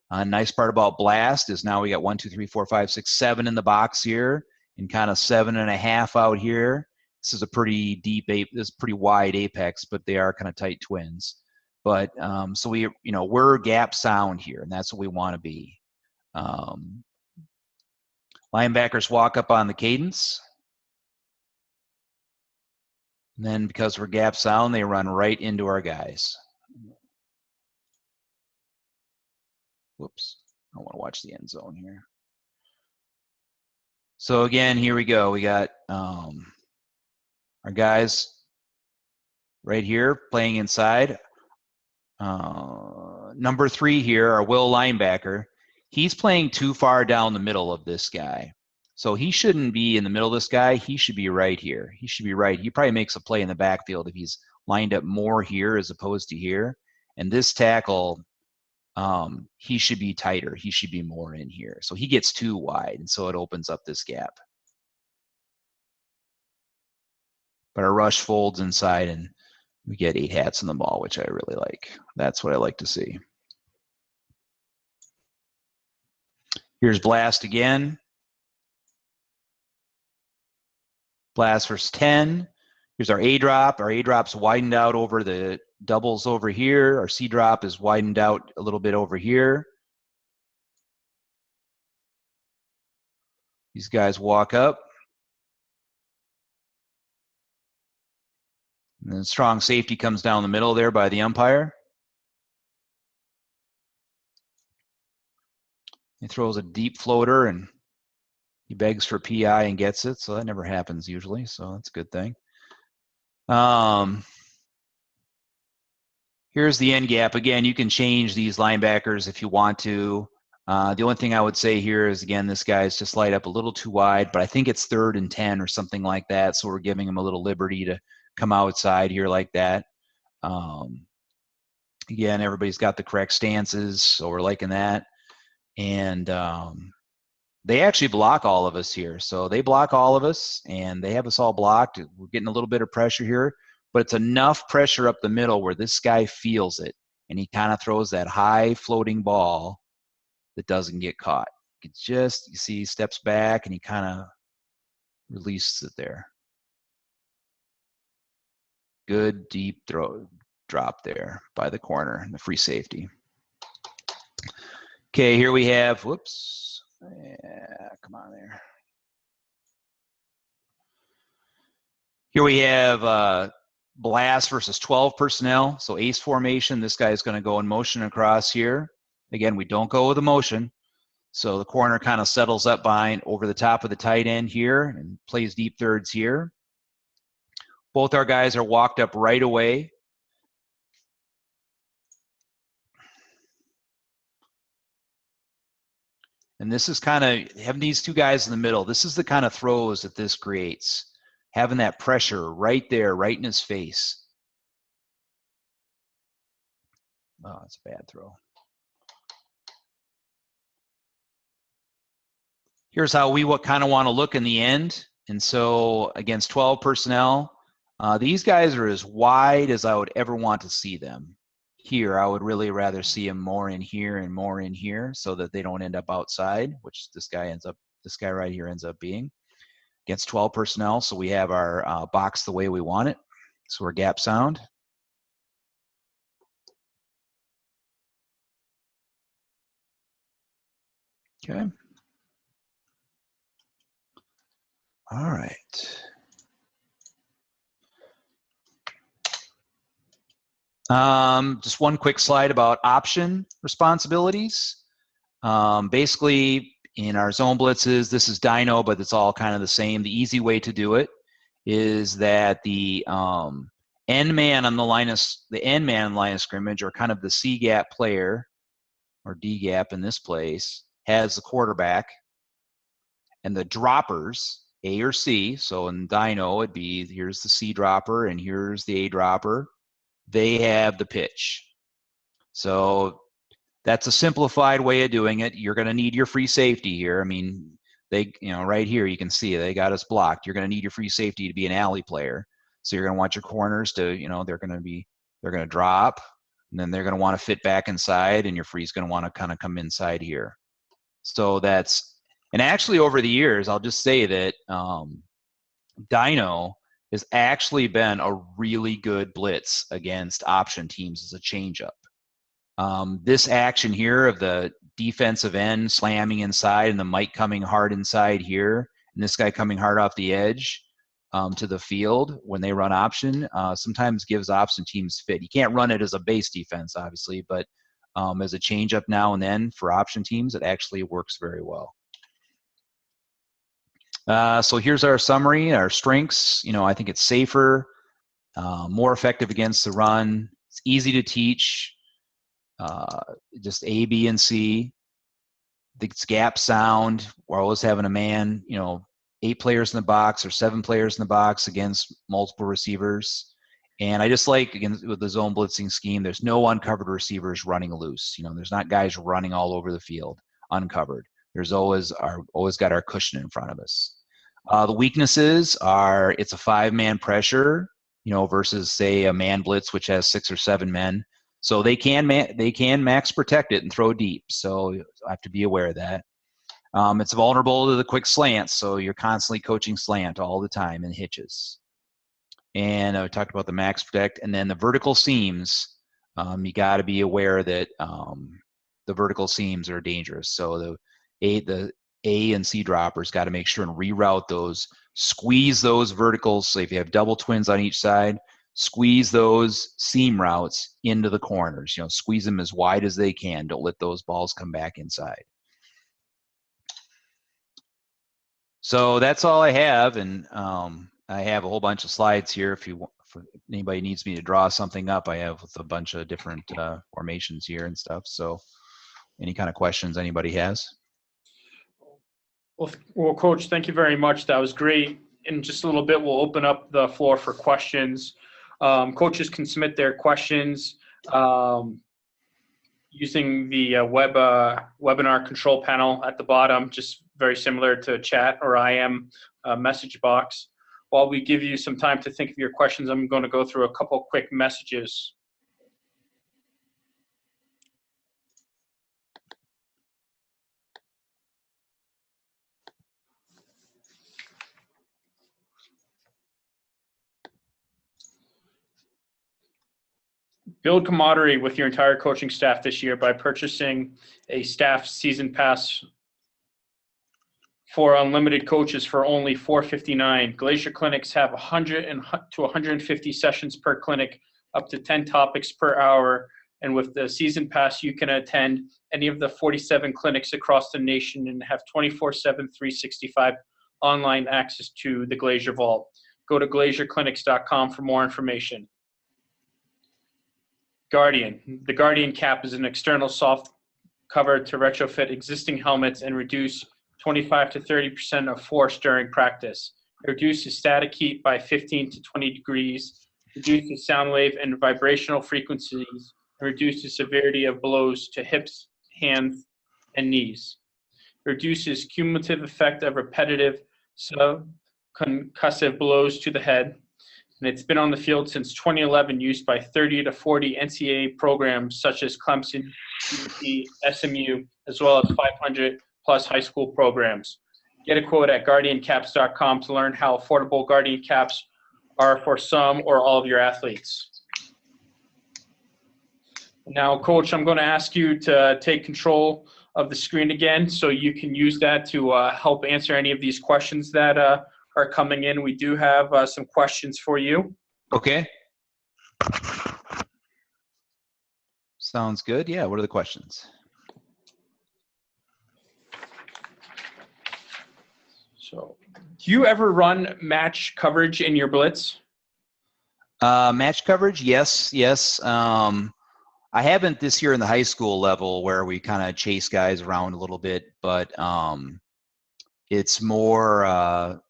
Nice part about blast is now we got 1, 2, 3, 4, 5, 6, 7 in the box here, and kind of 7.5 out here. This is a pretty deep, this is pretty wide apex, but they are kind of tight twins. But so we're gap sound here, and that's what we want to be. Linebackers walk up on the cadence. And then because we're gap sound, they run right into our guys. Whoops, I want to watch the end zone here. So again, here we go. We got our guys right here playing inside. Number 3 here, our Will linebacker, he's playing too far down the middle of this guy. So he shouldn't be in the middle of this guy. He should be right here. He should be right. He probably makes a play in the backfield if he's lined up more here as opposed to here. And this tackle, he should be tighter. He should be more in here. So he gets too wide, and so it opens up this gap. But our rush folds inside, and we get 8 hats on the ball, which I really like. That's what I like to see. Here's blast again. Blast versus 10. Here's our A drop. Our A drop's widened out over the doubles over here. Our C drop is widened out a little bit over here. These guys walk up. And then strong safety comes down the middle there by the umpire. He throws a deep floater and he begs for PI and gets it. So that never happens usually. So that's a good thing. Here's the end gap. Again, you can change these linebackers if you want to. The only thing I would say here is, again, this guy's just light up a little too wide, but I think it's 3rd and 10 or something like that. So we're giving him a little liberty to come outside here like that. Again, everybody's got the correct stances, so we're liking that. And they actually block all of us here. So they block all of us, and they have us all blocked. We're getting a little bit of pressure here. but it's enough pressure up the middle where this guy feels it, and he kind of throws that high floating ball that doesn't get caught. It's just, you see, he steps back and he kind of releases it there. Good deep drop there by the corner, the free safety. Okay, here we have, whoops, yeah, come on there. Here we have blast versus 12 personnel. So ace formation, this guy is going to go in motion across here. Again, we don't go with a motion. So the corner kind of settles up behind over the top of the tight end here and plays deep thirds here. Both our guys are walked up right away. And this is kind of having these two guys in the middle. This is the kind of throws that this creates. Having that pressure right there, right in his face. Oh, it's a bad throw. Here's how we kind of want to look in the end. And so against 12 personnel, these guys are as wide as I would ever want to see them. Here, I would really rather see them more in here and more in here so that they don't end up outside, which this guy right here ends up being. Against 12 personnel, so we have our box the way we want it. So we're gap sound. Okay. All right. Just one quick slide about option responsibilities. Basically, in our zone blitzes, this is Dyno, but it's all kind of the same. The easy way to do it is that the end man on the line of scrimmage, or kind of the C gap player, or D gap in this place, has the quarterback, and the droppers, A or C. So in Dyno, it'd be here's the C dropper and here's the A dropper. They have the pitch. So that's a simplified way of doing it. You're going to need your free safety here. I mean, right here you can see they got us blocked. You're going to need your free safety to be an alley player. So you're going to want your corners to, they're going to drop, and then they're going to want to fit back inside, and your free's going to want to kind of come inside here. So and actually over the years, I'll just say that Dyno has actually been a really good blitz against option teams as a changeup. This action here of the defensive end slamming inside and the Mike coming hard inside here, and this guy coming hard off the edge to the field when they run option, sometimes gives option teams fit. You can't run it as a base defense, obviously, but as a changeup now and then for option teams, it actually works very well. So here's our summary, our strengths. I think it's safer, more effective against the run. It's easy to teach. Just A, B, and C. I think it's gap sound. We're always having a man, 8 players in the box or 7 players in the box against multiple receivers. And I just like, again, with the zone blitzing scheme, there's no uncovered receivers running loose. There's not guys running all over the field uncovered. There's always got our cushion in front of us. The weaknesses are it's a 5-man pressure, versus say a man blitz which has 6 or 7 men. So they can max protect it and throw deep. So I have to be aware of that. It's vulnerable to the quick slants, so you're constantly coaching slant all the time and hitches. And I talked about the max protect, and then the vertical seams. You got to be aware that the vertical seams are dangerous. So the A and C droppers got to make sure and reroute those, squeeze those verticals. So if you have double twins on each side, squeeze those seam routes into the corners. Squeeze them as wide as they can. Don't let those balls come back inside. So that's all I have, and I have a whole bunch of slides here. If anybody needs me to draw something up, I have a bunch of different formations here and stuff. So any kind of questions anybody has? Well, Coach, thank you very much. That was great. In just a little bit, we'll open up the floor for questions. Coaches can submit their questions using the webinar control panel at the bottom, just very similar to chat or IM message box. while we give you some time to think of your questions, I'm going to go through a couple quick messages. Build camaraderie with your entire coaching staff this year by purchasing a staff season pass for unlimited coaches for only $4.59. Glacier clinics have 100 to 150 sessions per clinic, up to 10 topics per hour. And with the season pass, you can attend any of the 47 clinics across the nation and have 24/7, 365 online access to the Glacier Vault. Go to glacierclinics.com for more information. Guardian. The Guardian cap is an external soft cover to retrofit existing helmets and reduce 25 to 30% of force during practice. It reduces static heat by 15 to 20 degrees, reduces sound wave and vibrational frequencies, and reduces severity of blows to hips, hands, and knees. It reduces cumulative effect of repetitive subconcussive blows to the head. And it's been on the field since 2011, used by 30 to 40 NCAA programs such as Clemson, UT, SMU, as well as 500 plus high school programs. Get a quote at guardiancaps.com to learn how affordable Guardian caps are for some or all of your athletes. Now, Coach, I'm going to ask you to take control of the screen again so you can use that to help answer any of these questions that are coming in. We do have some questions for you. Okay. Sounds good. Yeah, what are the questions? So, do you ever run match coverage in your blitz? Match coverage, yes. I haven't this year in the high school level where we kind of chase guys around a little bit, but it's more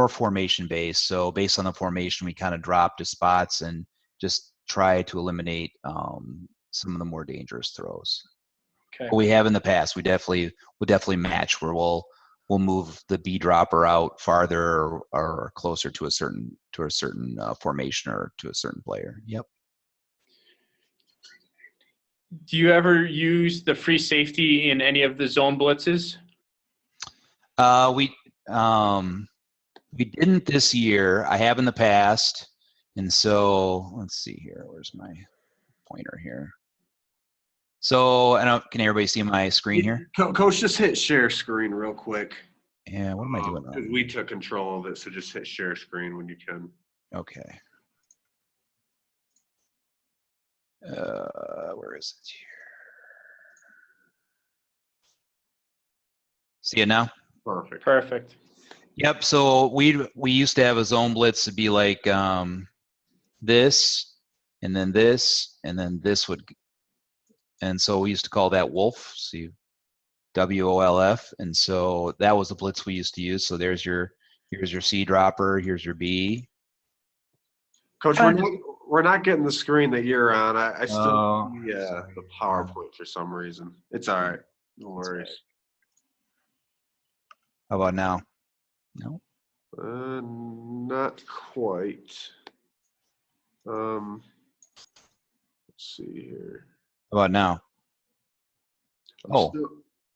formation based. So based on the formation, we kind of drop to spots and just try to eliminate some of the more dangerous throws. Okay. But we have in the past. We'll definitely match where we'll move the B dropper out farther or closer to a certain formation or to a certain player. Yep. Do you ever use the free safety in any of the zone blitzes? We didn't this year. I have in the past, and so let's see here. Where's my pointer here? So, can everybody see my screen here? Coach, just hit share screen real quick. Yeah, what am I doing? Because we took control of it, so just hit share screen when you can. Okay. Where is it here? See it now? Perfect. Yep. So we used to have a zone blitz to be like this, and then this, and then this would, and so we used to call that Wolf. See, WOLF, and so that was the blitz we used to use. So here's your C dropper, here's your B. Coach, we're not getting the screen that you're on. I still see the PowerPoint for some reason. It's all right. No worries. How about now? No. Not quite. Let's see here. How about now?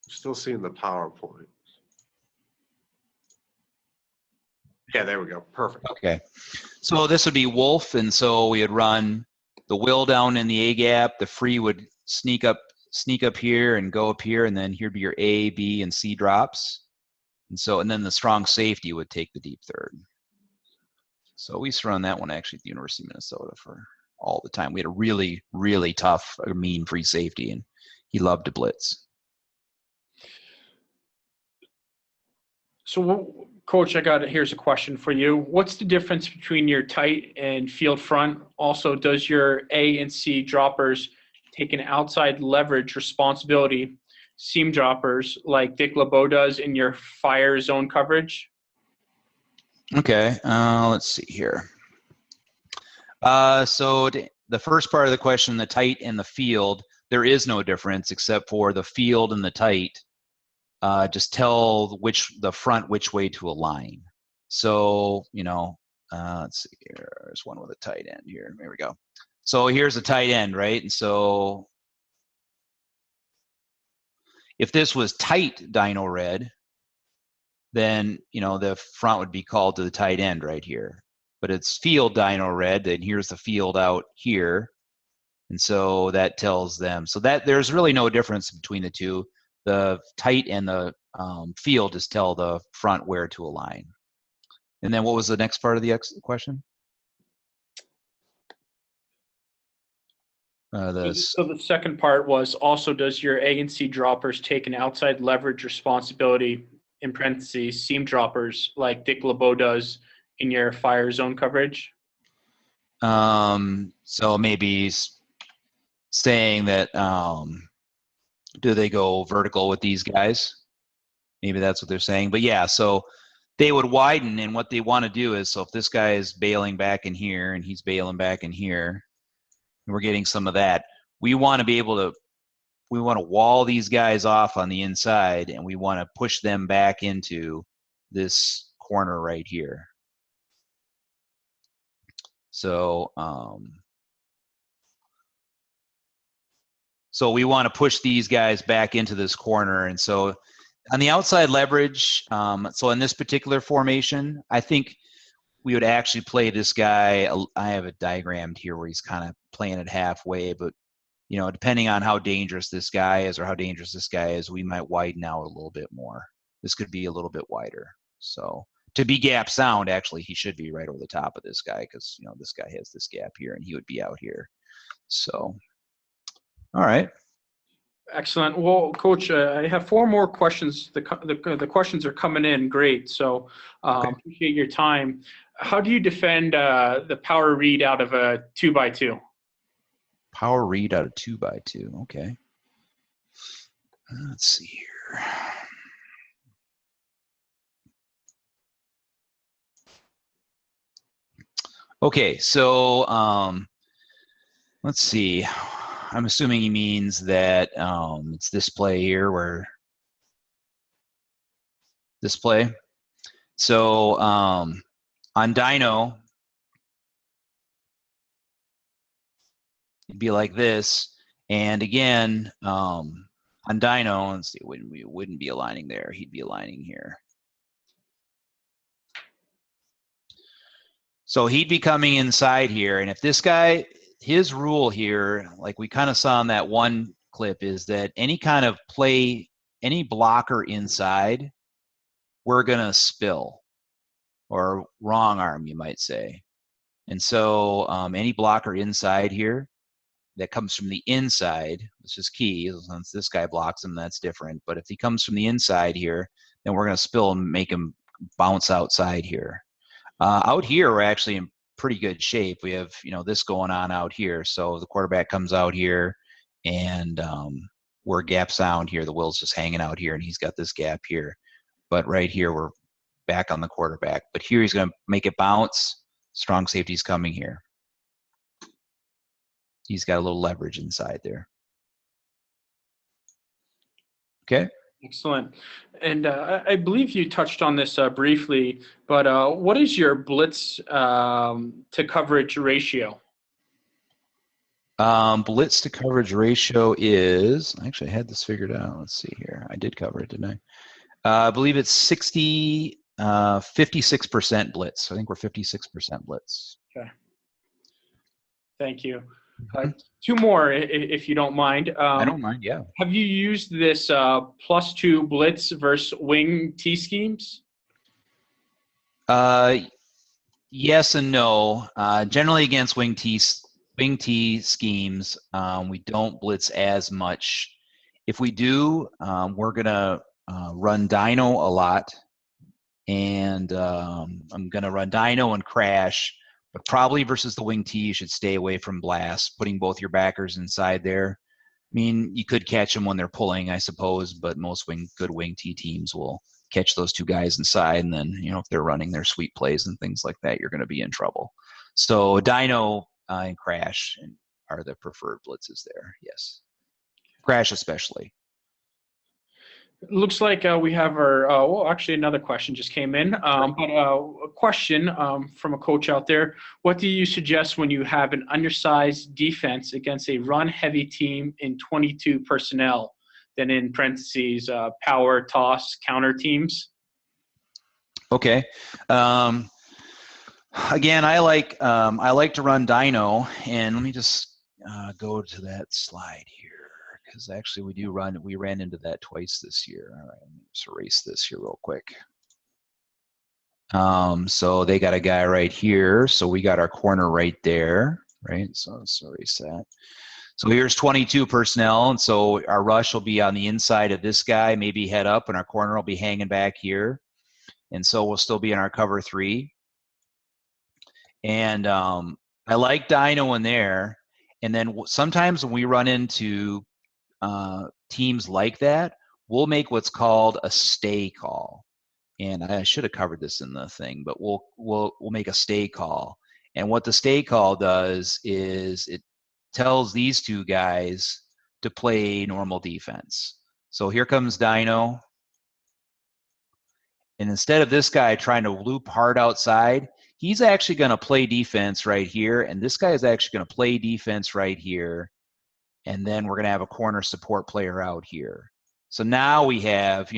Still seeing the PowerPoint. Yeah, there we go. Perfect. Okay. So this would be Wolf, and so we would run the will down in the A gap. The free would sneak up here and go up here, and then here'd be your A, B, and C drops. And then the strong safety would take the deep third. So we used to run that one actually at the University of Minnesota for all the time. We had a really, really tough, mean free safety, and he loved to blitz. So, Coach, here's a question for you. What's the difference between your tight and field front? Also, does your A and C droppers take an outside leverage responsibility, seam droppers, like Dick LeBeau does in your fire zone coverage? Okay, let's see here. So the first part of the question, the tight and the field, there is no difference except for the field and the tight. Just tell the front which way to align. So, let's see here. There's one with a tight end here. There we go. So here's a tight end, right? And so if this was tight Dyno Red, then, the front would be called to the tight end right here. But it's field Dyno Red, and here's the field out here. And so that tells them. So that there's really no difference between the two. The tight and the field just tell the front where to align. And then what was the next part of the question? So the second part was also, does your A and C droppers take an outside leverage responsibility, in parentheses, seam droppers, like Dick LeBeau does in your fire zone coverage? So maybe saying that, do they go vertical with these guys? Maybe that's what they're saying. But yeah, so they would widen, and what they want to do is, so if this guy is bailing back in here and he's bailing back in here, and we're getting some of that, we want to be able to, we want to wall these guys off on the inside, and we want to push them back into this corner right here. So, so we want to push these guys back into this corner. And so on the outside leverage, so in this particular formation, I think we would actually play this guy. I have it diagrammed here where he's kind of playing it halfway, but depending on how dangerous this guy is or how dangerous this guy is, we might widen out a little bit more. This could be a little bit wider. So to be gap sound, actually, he should be right over the top of this guy, because this guy has this gap here and he would be out here. So, all right. Excellent. Well, Coach, I have 4 more questions. The questions are coming in great. So Okay. Appreciate your time. How do you defend the power read out of a 2x2? Power read out of 2x2. Okay. Let's see here. Okay, so let's see. I'm assuming he means that it's this play here, where this play. So on Dyno, it'd be like this. And again, on Dyno, let's see, it wouldn't be aligning there. He'd be aligning here. So he'd be coming inside here. And if this guy, his rule here, like we kind of saw in that one clip, is that any kind of play, any blocker inside, we're going to spill, or wrong arm, you might say. And so any blocker inside here that comes from the inside, which is key. Once this guy blocks him, that's different. But if he comes from the inside here, then we're going to spill and make him bounce outside here. Out here, we're actually in pretty good shape. We have, this going on out here. So the quarterback comes out here, and we're gap sound here. The will's just hanging out here, and he's got this gap here. But right here, we're back on the quarterback. But here, he's going to make it bounce. Strong safety's coming here. He's got a little leverage inside there. Okay. Excellent. And I believe you touched on this briefly, but what is your blitz to coverage ratio? Blitz to coverage ratio is, actually I had this figured out. Let's see here. I did cover it, didn't I? I believe it's 56% blitz. I think we're 56% blitz. Okay. Thank you. 2 more, if you don't mind. I don't mind, yeah. Have you used this +2 blitz versus wing T schemes? Yes and no. Generally against wing T schemes, we don't blitz as much. If we do, we're gonna run Dyno a lot, and I'm gonna run Dyno and crash. But probably versus the wing T, you should stay away from blast, putting both your backers inside there. I mean, you could catch them when they're pulling, I suppose, but most good wing T teams will catch those 2 guys inside, and then, if they're running their sweep plays and things like that, you're going to be in trouble. So Dyno and crash are the preferred blitzes there, yes. Crash especially. It looks like we have our, well, actually another question just came in, but a question from a coach out there. What do you suggest when you have an undersized defense against a run-heavy team in 22 personnel, then in parentheses, power, toss, counter teams? Okay. Again, I like to run Dyno, and let me just go to that slide here, because actually we ran into that twice this year. All right, let me just erase this here real quick. So they got a guy right here, so we got our corner right there, right? So let's erase that. So here's 22 personnel, and so our rush will be on the inside of this guy, maybe head up, and our corner will be hanging back here. And so we'll still be in our cover 3. And I like Dyno in there. And then sometimes when we run into teams like that, we'll make what's called a stay call. And I should have covered this in the thing, but we'll make a stay call. And what the stay call does is it tells these two guys to play normal defense. So here comes Dyno. And instead of this guy trying to loop hard outside, he's actually going to play defense right here. And this guy is actually going to play defense right here. And then we're going to have a corner support player out here. So now we have,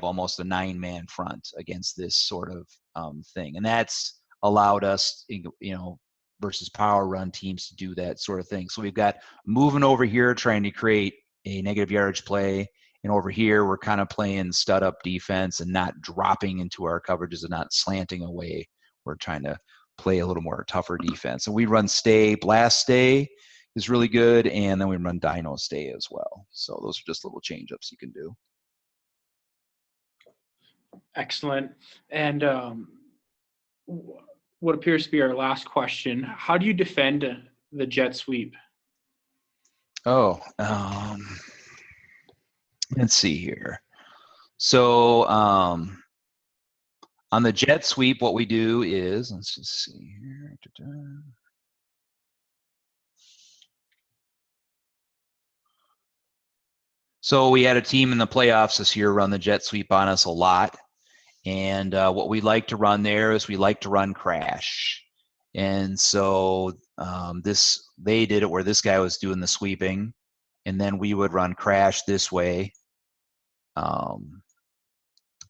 almost a 9-man front against this sort of thing. And that's allowed us, versus power run teams to do that sort of thing. So we've got moving over here, trying to create a negative yardage play. And over here, we're kind of playing stud-up defense and not dropping into our coverages and not slanting away. We're trying to play a little more tougher defense. And we run stay, blast stay is really good, and then we run Dyno stay as well. So those are just little change-ups you can do. Excellent. And what appears to be our last question, how do you defend the jet sweep? Oh, let's see here. So on the jet sweep, what we do is, let's just see here. So we had a team in the playoffs this year run the jet sweep on us a lot. And what we like to run there is we like to run crash. And so they did it where this guy was doing the sweeping, and then we would run crash this way,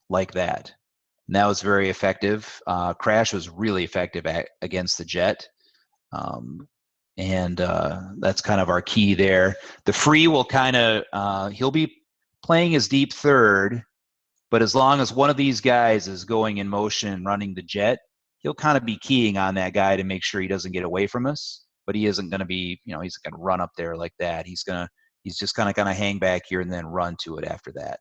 like that. And that was very effective. Crash was really effective against the jet. And that's kind of our key there. The free will kind of, he'll be playing his deep third, but as long as one of these guys is going in motion and running the jet, he'll kind of be keying on that guy to make sure he doesn't get away from us. But he isn't going to be, he's going to run up there like that. He's just kind of hang back here and then run to it after that.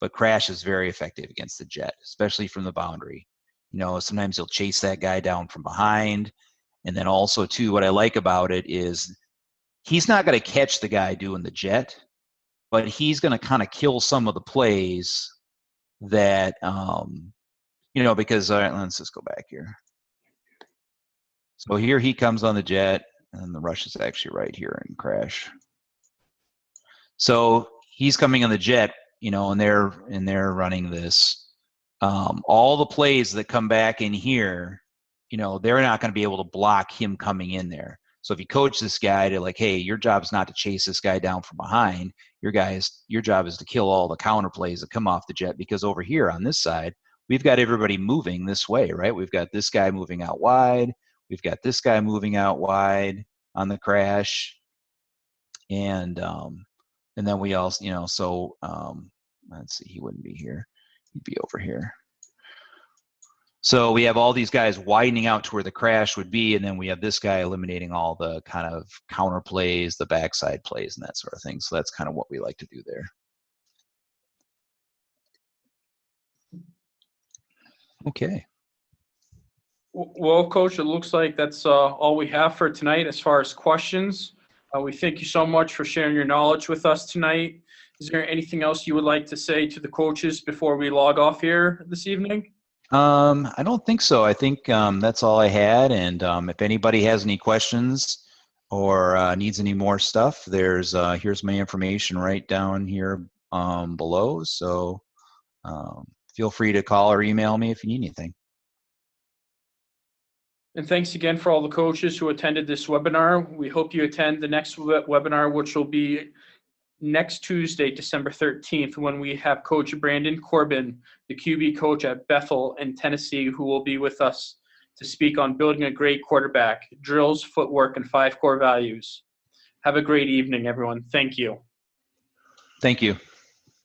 But crash is very effective against the jet, especially from the boundary. Sometimes he'll chase that guy down from behind. And then also, too, what I like about it is he's not going to catch the guy doing the jet, but he's going to kind of kill some of the plays that, because, all right, let's just go back here. So here he comes on the jet, and the rush is actually right here in crash. So he's coming on the jet, and they're running this. All the plays that come back in here, they're not going to be able to block him coming in there. So if you coach this guy to like, hey, your job's not to chase this guy down from behind. Your job is to kill all the counter plays that come off the jet, because over here on this side, we've got everybody moving this way, right? We've got this guy moving out wide. We've got this guy moving out wide on the crash. And then we also, let's see, he wouldn't be here. He'd be over here. So we have all these guys widening out to where the crash would be, and then we have this guy eliminating all the kind of counter plays, the backside plays, and that sort of thing. So that's kind of what we like to do there. Okay. Well, Coach, it looks like that's all we have for tonight as far as questions. We thank you so much for sharing your knowledge with us tonight. Is there anything else you would like to say to the coaches before we log off here this evening? I don't think so. I think that's all I had. And if anybody has any questions or needs any more stuff, here's my information right down here below. So feel free to call or email me if you need anything. And thanks again for all the coaches who attended this webinar. We hope you attend the next webinar, which will be next Tuesday, December 13th, when we have Coach Brandon Corbin, the QB coach at Bethel in Tennessee, who will be with us to speak on building a great quarterback, drills, footwork, and 5 core values. Have a great evening, everyone. Thank you. Thank you.